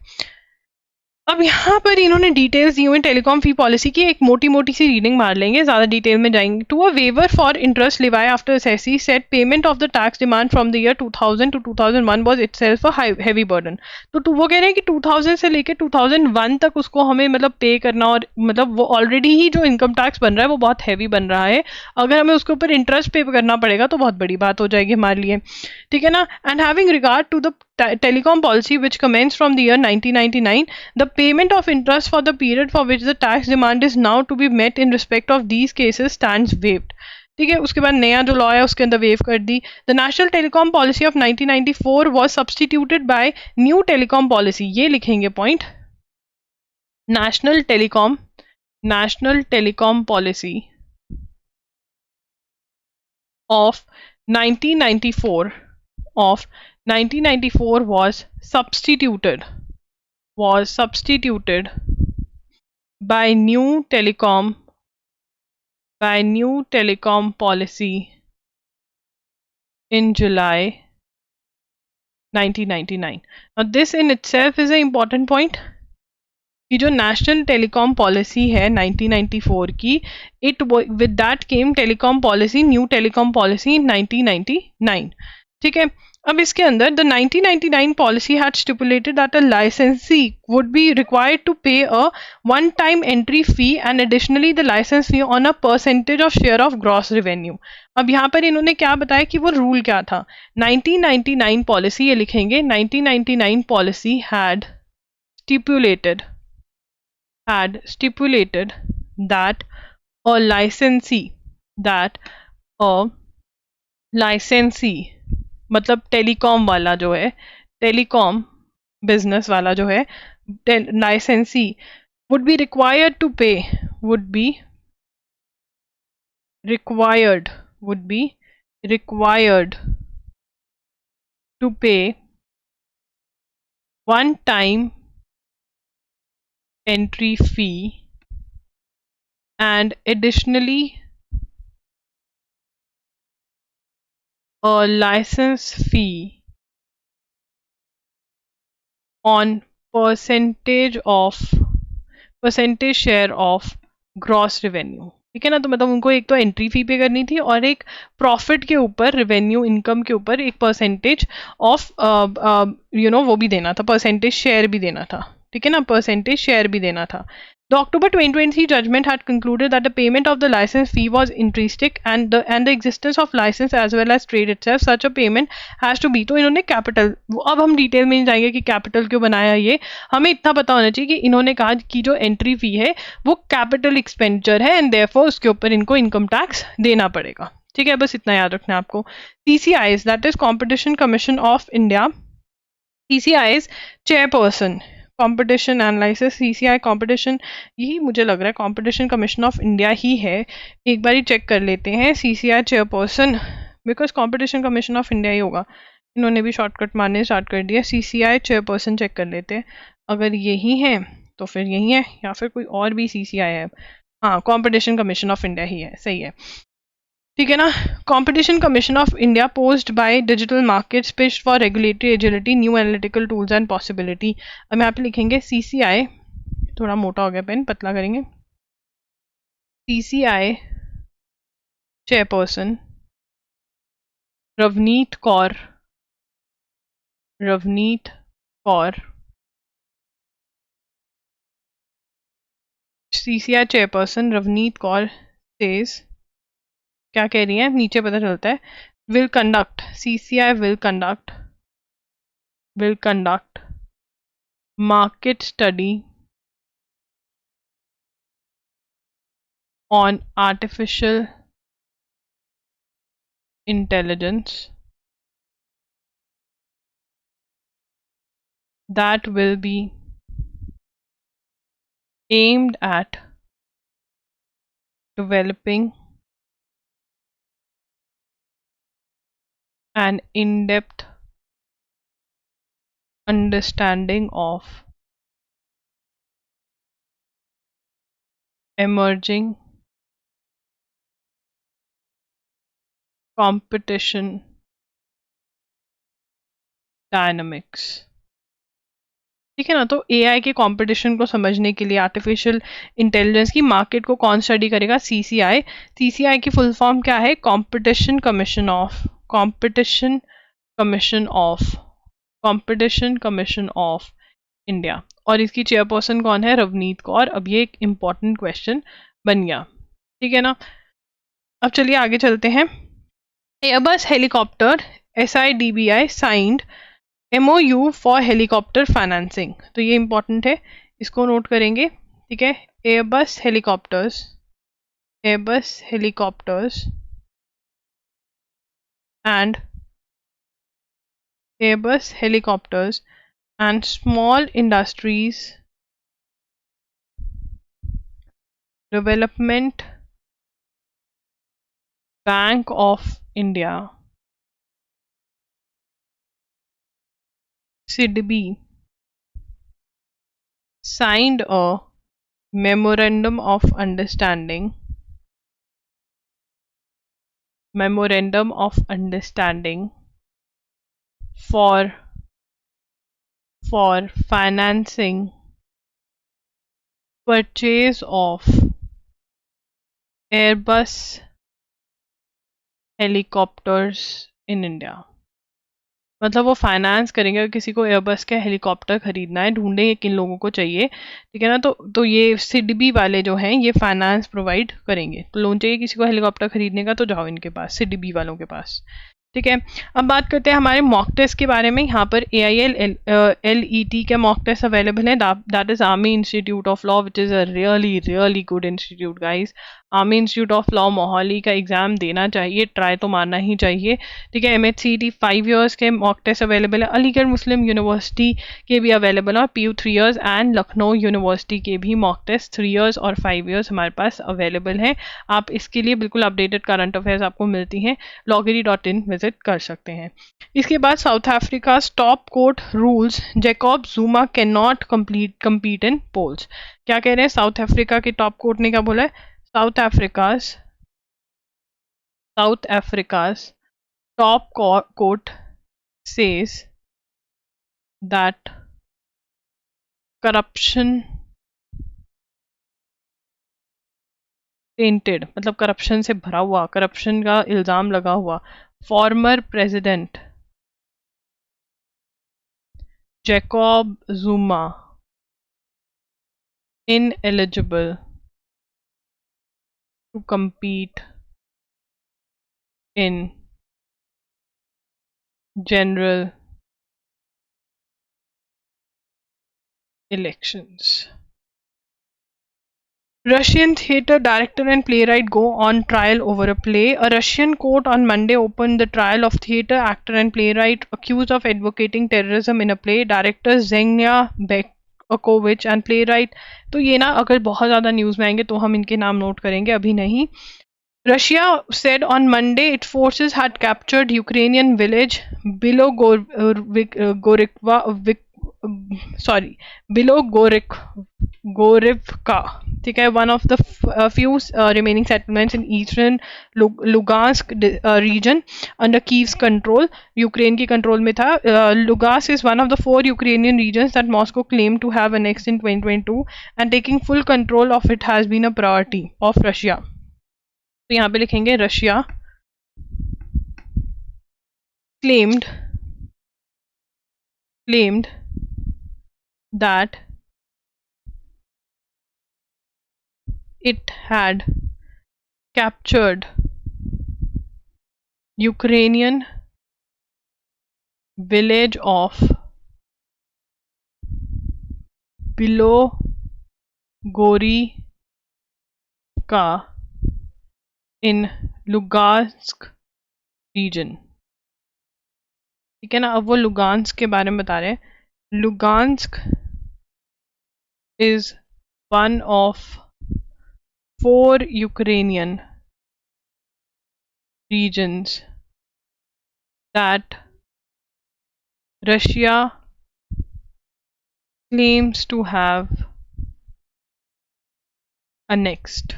अब यहाँ पर इन्होंने डिटेल्स दी हुई टेलीकॉम फी पॉलिसी की, एक मोटी मोटी सी रीडिंग मार लेंगे, ज्यादा डिटेल में जाएंगे। To a waiver for interest levy after assessee set payment of the tax demand from the year 2000 to 2001 was itself a heavy burden. तो वो कह रहे हैं कि 2000 से लेकर 2001 तक उसको हमें मतलब पे करना, और मतलब वो ऑलरेडी ही जो इनकम टैक्स बन रहा है वो बहुत हैवी बन रहा है, अगर हमें उसके ऊपर इंटरेस्ट पे करना पड़ेगा तो बहुत बड़ी बात हो जाएगी हमारे लिए। ठीक है ना। And having regard to the telecom policy which commenced from the year 1999, the payment of interest for the period for which the tax demand is now to be met in respect of these cases stands waived। ठीक है। उसके बाद नया जो law है उसके अंदर waive कर दी। The national telecom policy of 1994 was substituted by new telecom policy. ये लिखेंगे point, national telecom policy of 1994 was substituted by new telecom policy in July 1999। Now this in itself is an important point कि जो national telecom policy है 1994 की, it with that came telecom policy, new telecom policy in 1999। ठीक है। अब इसके अंदर the 1999 policy had stipulated that a licensee would be required to pay a one time entry fee and additionally the licence fee on a percentage of share of gross revenue. अब यहाँ पर इन्होंने क्या बताया कि वो रूल क्या था। 1999 पॉलिसी, ये लिखेंगे, 1999 policy had stipulated that a licensee मतलब टेलीकॉम वाला जो है, टेलीकॉम बिजनेस वाला जो है, licensee would be required to pay one time entry fee and additionally a license fee on percentage share of gross revenue। ठीक है ना। तो मतलब उनको एक तो एंट्री फी पे करनी थी और एक प्रॉफिट के ऊपर, रेवेन्यू इनकम के ऊपर एक परसेंटेज ऑफ वो भी देना था, परसेंटेज शेयर भी देना था। ठीक है ना, परसेंटेज शेयर भी देना था। The October 2023 judgment had concluded that the payment of the license fee was intrinsic and the existence of license as well as trade itself, such a payment has to be। तो इन्होंने capital, अब हम detail में नहीं जाएंगे कि capital क्यों बनाया, ये हमें इतना पता होना चाहिए कि इन्होंने कहा कि जो एंट्री फी है वो कैपिटल एक्सपेंडिचर है एंड देयरफॉर उसके ऊपर इनको इनकम टैक्स देना पड़ेगा। ठीक है, बस इतना याद रखना है आपको। CCIs, that is competition commission of India, CCIs chairperson competition analysis, CCI competition, यही मुझे लग रहा है कंपटीशन कमीशन ऑफ इंडिया ही है, एक बार ही चेक कर लेते हैं। CCI chairperson, because competition commission of India ही होगा, इन्होंने भी शॉर्टकट मारने स्टार्ट कर दिया। CCI चेयरपर्सन चेक कर लेते हैं, अगर यही है तो फिर यही है, या फिर कोई और भी CCI है? हाँ, कॉम्पिटिशन कमीशन ऑफ इंडिया ही है, सही है, ठीक है ना। Competition commission of India posed by digital markets pitched for regulatory agility, new analytical tools and possibility. अब यहाँ पे लिखेंगे CCI, थोड़ा मोटा हो गया पेन, पतला करेंगे। CCI chairperson Ravneet Kaur CCI chairperson Ravneet Kaur says, क्या कह रही है नीचे पता चलता है, will conduct, CCI will conduct market study on artificial intelligence that will be aimed at developing an in-depth understanding of emerging competition dynamics। ठीक है ना, तो AI के कंपटीशन को समझने के लिए आर्टिफिशियल इंटेलिजेंस की मार्केट को कौन स्टडी करेगा? CCI की फुल फॉर्म क्या है? Competition commission of India. और इसकी चेयरपर्सन कौन है? रवनीत कौर। अब ये एक इम्पॉर्टेंट क्वेश्चन बन गया, ठीक है ना। अब चलिए आगे चलते हैं। Airbus helicopter SIDBI signed MOU for helicopter financing. तो ये इंपॉर्टेंट है, इसको नोट करेंगे, ठीक है। Airbus helicopters and small industries development Bank of India SIDBI signed a memorandum of understanding for financing purchase of Airbus helicopters in India। मतलब वो finance करेंगे, अगर किसी को एयरबस का हेलीकॉप्टर खरीदना है, ढूंढेंगे किन लोगों को चाहिए, ठीक है ना। तो ये सिडबी वाले जो हैं ये फाइनेंस प्रोवाइड करेंगे। तो लोन चाहिए किसी को हेलीकॉप्टर खरीदने का, तो जाओ इनके पास, सिडबी वालों के पास, ठीक है। अब बात करते हैं हमारे मॉक टेस्ट के बारे में। यहाँ पर AILLET के मॉक टेस्ट अवेलेबल है। That is army institute of law, which is a really good institute guys. Army institute of law Mohali का एग्जाम देना चाहिए, ट्राई तो मारना ही चाहिए, ठीक है। MHCET 5 years के मॉक टेस्ट अवेलेबल है। अलीगढ़ मुस्लिम यूनिवर्सिटी के भी अवेलेबल है, PU 3 years and Lucknow university के भी मॉक टेस्ट 3 years और 5 years हमारे पास अवेलेबल हैं। आप इसके लिए बिल्कुल अपडेटेड करंट अफेयर्स आपको मिलती हैं, loggery.in विजिट कर सकते हैं। इसके बाद South Africa top court rules Jacob Zuma can not compete in polls. क्या कह रहे हैं? साउथ अफ्रीका के टॉप कोर्ट ने क्या बोला है? South Africa's top court says that corruption tainted, मतलब करप्शन से भरा हुआ, करप्शन का इल्जाम लगा हुआ former president Jacob Zuma ineligible to compete in general elections. Russian theatre director and playwright go on trial over a play. A Russian court on Monday opened the trial of theatre actor and playwright accused of advocating terrorism in a play. Director Zhenya Bekovich and playwright, तो ये ना अगर बहुत ज़्यादा news में आएंगे तो हम इनके नाम नोट करेंगे, अभी नहीं। Russia said on Monday its forces had captured Ukrainian village Bilogorikva गोरिवका, ठीक है, one of the few remaining settlements in eastern Luhansk region under Kyiv's control, Ukraine की कंट्रोल में था. Luhansk is one of the 4 Ukrainian regions that Moscow claim to have annexed in 2022 and taking full control of it has been a priority of Russia. तो यहाँ पे लिखेंगे Russia claimed that it had captured Ukrainian village of Bilogorivka in Lugansk region. ठीक है ना. अब वो Luhansk के बारे में बता रहे हैं. Luhansk is one of 4 Ukrainian regions that Russia claims to have annexed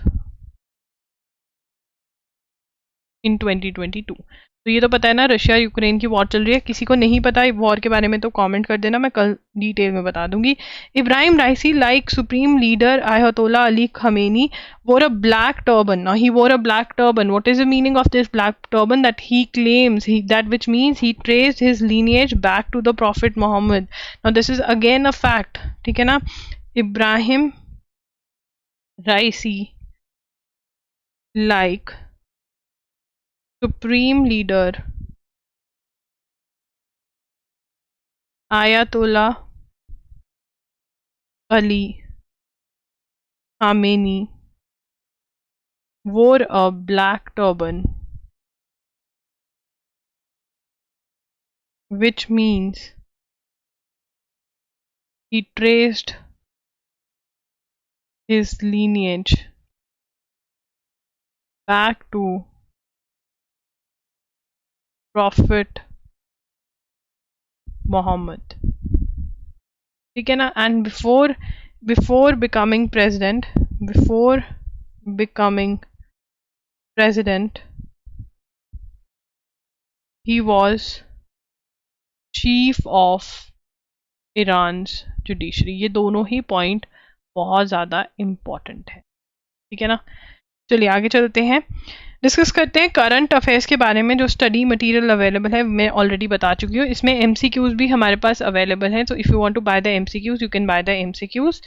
in 2022. तो ये तो पता है ना, रशिया यूक्रेन की वॉर चल रही है. किसी को नहीं पता वॉर के बारे में तो कमेंट कर देना, मैं कल डिटेल में बता दूंगी. Ebrahim Raisi like supreme leader Ayatollah Ali Khamenei wore a black turban. Now he wore a black turban. What is the meaning of this black turban? That he claims that which means he traced his lineage back to the Prophet Muhammad. Now this is again a fact. ठीक है ना. Ibrahim राइसी like Supreme Leader Ayatollah Ali Khamenei wore a black turban, which means he traced his lineage back to Prophet Muhammad. ठीक है ना. And before becoming president, he was chief of Iran's judiciary. ये दोनों ही point बहुत ज़्यादा important है. ठीक है ना. चलिए आगे चलते हैं, डिस्कस करते हैं करंट अफेयर्स के बारे में. जो स्टडी मटेरियल अवेलेबल है मैं ऑलरेडी बता चुकी हूँ. इसमें एमसीक्यूज भी हमारे पास अवेलेबल हैं. तो if you want to buy the MCQs you can buy the MCQs.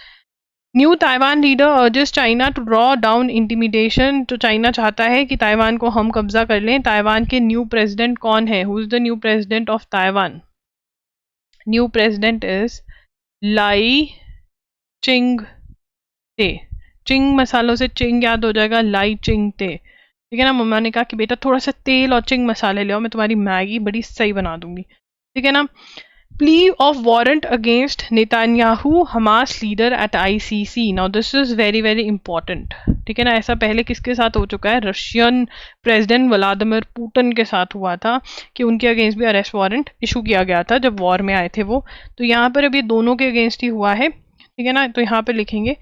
New Taiwan leader urges China to draw down intimidation. तो चाइना चाहता है कि ताइवान को हम कब्जा कर लें. ताइवान के न्यू प्रेसिडेंट कौन है? Who is the new president of Taiwan? New president is Lai Ching te. Ching मसालों से चिंग याद हो जाएगा, लाई चिंग ते. ठीक है ना. मम्मा ने कहा कि बेटा थोड़ा सा तेल और चिंग मसाले ले आओ, मैं तुम्हारी मैगी बड़ी सही बना दूंगी. ठीक है ना. Plea of warrant against Netanyahu Hamas leader at ICC. Now this is very very important. ठीक है ना. ऐसा पहले किसके साथ हो चुका है? रशियन प्रेसिडेंट व्लादिमीर पुतिन के साथ हुआ था कि उनके अगेंस्ट भी अरेस्ट वारंट इशू किया गया था जब वॉर में आए थे वो. तो यहाँ पर अब ये दोनों के अगेंस्ट ही हुआ है. ठीक है ना. तो यहाँ पर लिखेंगे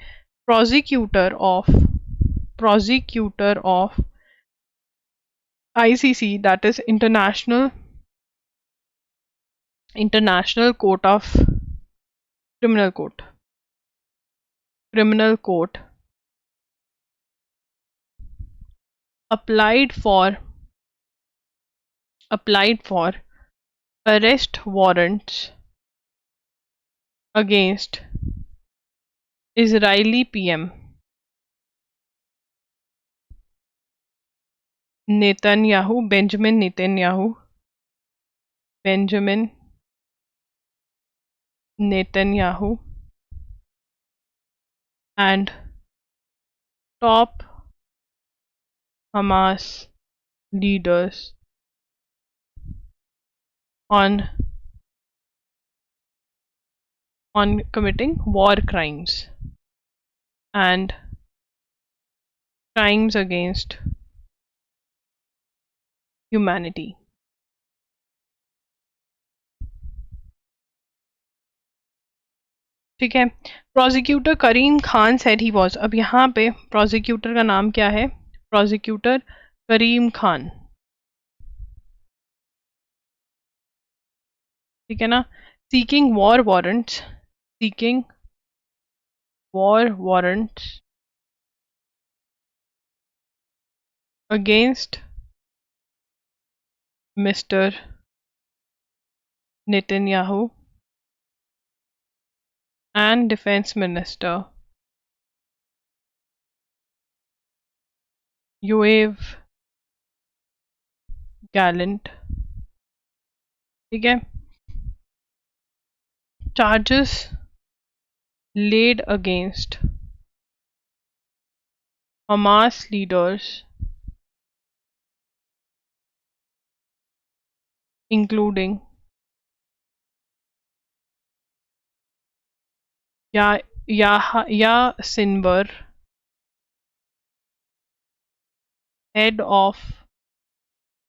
prosecutor of ICC, that is International Court of Criminal Court applied for arrest warrants against Israeli PM Benjamin Netanyahu and top Hamas leaders on committing war crimes and crimes against humanity. ठीक है। Prosecutor Karim Khan said he was, अब यहाँ पे prosecutor का नाम क्या है, prosecutor Karim Khan, ठीक है ना। Seeking war warrants, seeking war warrants against mister Netanyahu and Defense Minister Yoav Gallant, ठीक है। Charges laid against Hamas leaders including Yahya Sinwar, head of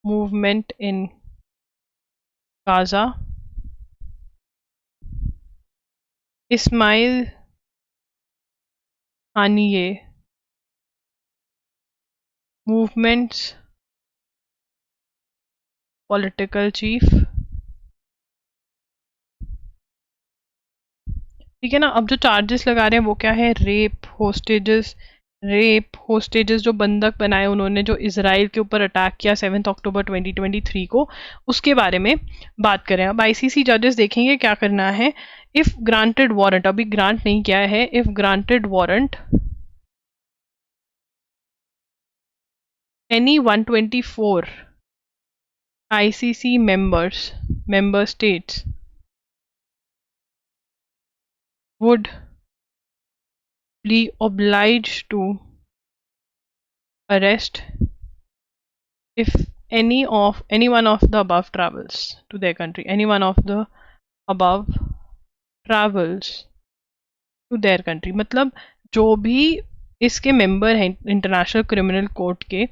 movement in Gaza, Ismail Haniyeh, movement's political chief, ठीक है ना। अब जो charges लगा रहे हैं वो क्या है, रेप होस्टेजेस जो बंधक बनाए उन्होंने, जो इसराइल के ऊपर अटैक किया 7 अक्टूबर 2023 को, उसके बारे में बात करें। अब आईसीसी जजेस देखेंगे क्या करना है। इफ ग्रांटेड वारंट, अभी ग्रांट नहीं किया है, if granted warrant any 124 ICC member states would be obliged to arrest if any one of the above travels to their country, any one of the above travels to their country, मतलब जो भी इसके member हैं international criminal court के,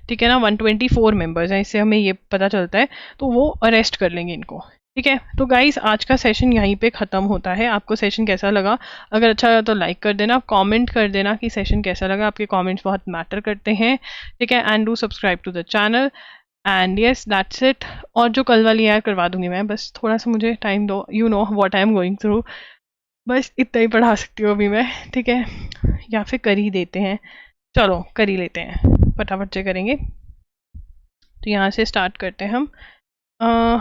ठीक है ना, 124 members हैं, इससे हमें ये पता चलता है, तो वो अरेस्ट कर लेंगे इनको। ठीक है, तो गाइस आज का सेशन यहीं पे ख़त्म होता है। आपको सेशन कैसा लगा? अगर अच्छा लगा तो लाइक कर देना, कमेंट कर देना कि सेशन कैसा लगा। आपके कमेंट्स बहुत मैटर करते हैं। ठीक है, and do subscribe to the channel and yes that's it. और जो कल वाली यार करवा दूंगी मैं, बस थोड़ा सा मुझे टाइम दो, you know what I am going through. बस इतना ही पढ़ा सकती हूँ अभी मैं, ठीक है, या फिर कर ही देते हैं, चलो कर ही लेते हैं, फटाफट से करेंगे। तो यहाँ से स्टार्ट करते हैं हम।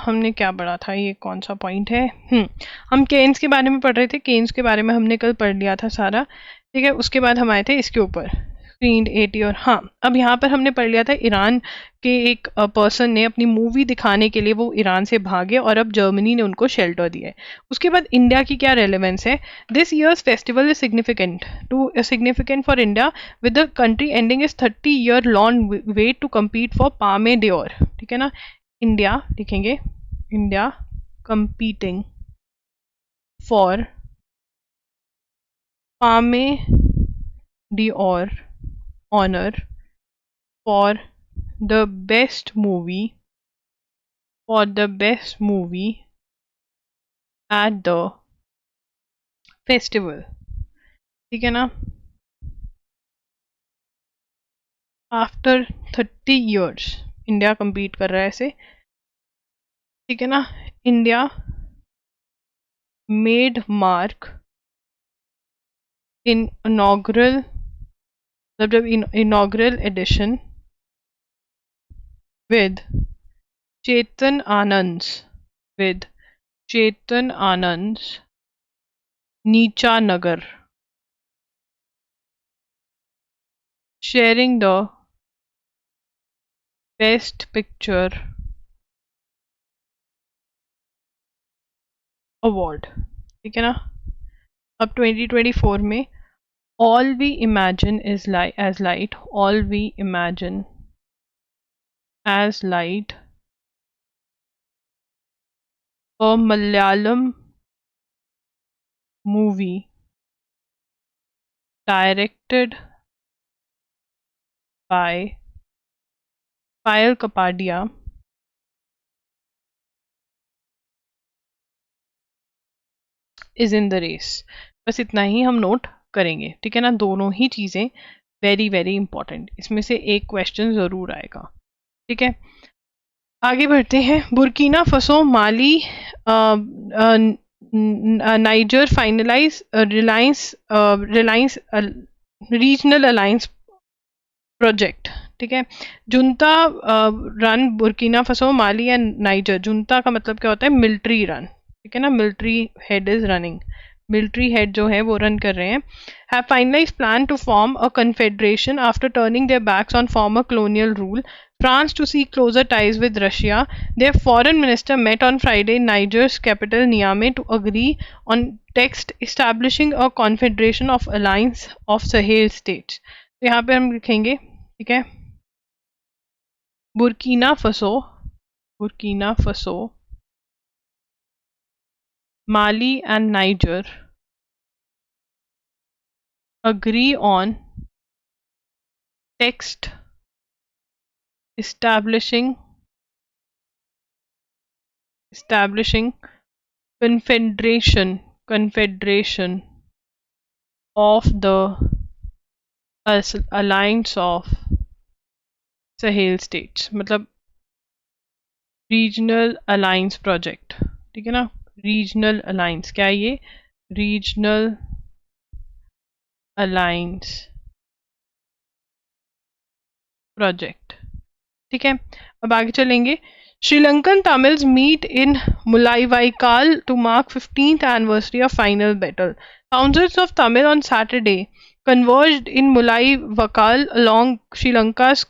हमने क्या पढ़ा था, ये कौन सा पॉइंट है? हम केन्स के बारे में पढ़ रहे थे, केन्स के बारे में हमने कल पढ़ लिया था सारा। ठीक है, उसके बाद हम आए थे इसके ऊपर स्क्रीन 80। और हाँ, अब यहाँ पर हमने पढ़ लिया था ईरान के एक पर्सन ने अपनी मूवी दिखाने के लिए वो ईरान से भागे और अब जर्मनी ने उनको शेल्टर दिया है। उसके बाद इंडिया की क्या रेलेवेंस है। This year's festival is significant for India with the country ending is 30 year long wait to compete for Palme d'Or. ठीक है ना, इंडिया लिखेंगे, India competing for Palme d'Or honor for the best movie at the festival। ठीक है ना, after 30 years India compete कर रहा है ऐसे। ठीक है ना, India made mark in inaugural, जब inaugural edition with Chetan Anand's with Chetan Anand's Neecha Nagar, sharing the Best Picture Award। ठीक है ना, अब 2024 में All We Imagine is as Light, All We Imagine as Light, a Malayalam movie directed by Payal Kapadia, is in the race। बस इतना ही हम note करेंगे, ठीक है ना। दोनों ही चीज़ें वेरी वेरी इंपॉर्टेंट, इसमें से एक क्वेश्चन ज़रूर आएगा, ठीक है। आगे बढ़ते हैं। Burkina Faso, Mali, Niger finalise reliance regional alliance project, ठीक है। Junta run Burkina Faso, Mali and Niger. Junta का मतलब क्या होता है? मिलिट्री रन, ठीक है ना। Military head is running, military head जो है वो रन कर रहे हैं। Have finalise plan to form a confederation after turning their backs on former colonial rule. France to seek closer ties with Russia. Their foreign minister met on Friday in Niger's capital Niamey to agree on text establishing a confederation of alliance of Sahel states. तो यहाँ पे हम लिखेंगे, ठीक है, Burkina Faso, Mali and Niger agree on text establishing confederation of the alliance of Sahel states, मतलब regional alliance project, ठीक है ना। रीजनल अलायंस क्या है? ये रीजनल अलायंस प्रोजेक्ट, ठीक है। अब आगे चलेंगे। Sri Lankan Tamils meet in Mullivaikkal to mark 15th anniversary of final battle. Thousands of Tamil on Saturday converged in Mullaivakal along Sri Lanka's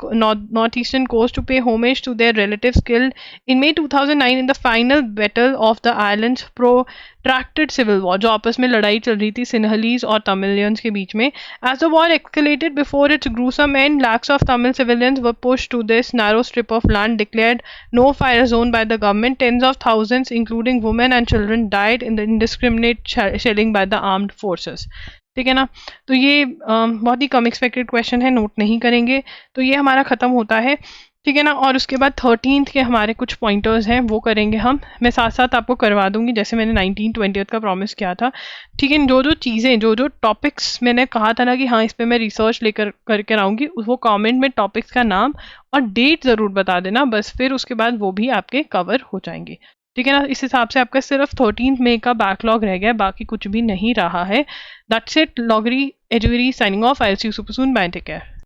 northeastern coast to pay homage to their relatives killed in May 2009 in the final battle of the island's protracted civil war, जो आपस में लड़ाई चल रही थी सिन्हलीज और Tamilians के बीच में. As the war escalated before its gruesome end, lakhs of Tamil civilians were pushed to this narrow strip of land declared no fire zone by the government. Tens of thousands, including women and children, died in the indiscriminate shelling by the armed forces. ठीक है ना। तो ये बहुत ही कम expected question है, note नहीं करेंगे। तो ये हमारा खत्म होता है, ठीक है ना। और उसके बाद 13th के हमारे कुछ पॉइंटर्स हैं, वो करेंगे हम। मैं साथ साथ आपको करवा दूंगी, जैसे मैंने 19-20th का प्रॉमिस किया था, ठीक है। जो जो चीज़ें, जो जो टॉपिक्स मैंने कहा था ना कि हाँ इस पर मैं रिसर्च लेकर करके आऊँगी, वो कमेंट में टॉपिक्स का नाम और डेट ज़रूर बता देना, बस फिर उसके बाद वो भी आपके कवर हो जाएंगे, ठीक है ना। इस हिसाब से आपका सिर्फ 13 मई का बैकलॉग रह गया, बाकी कुछ भी नहीं रहा है। दैट्स इट, लॉगरी एजुगरी signing off. I will see you super soon, bye, take care.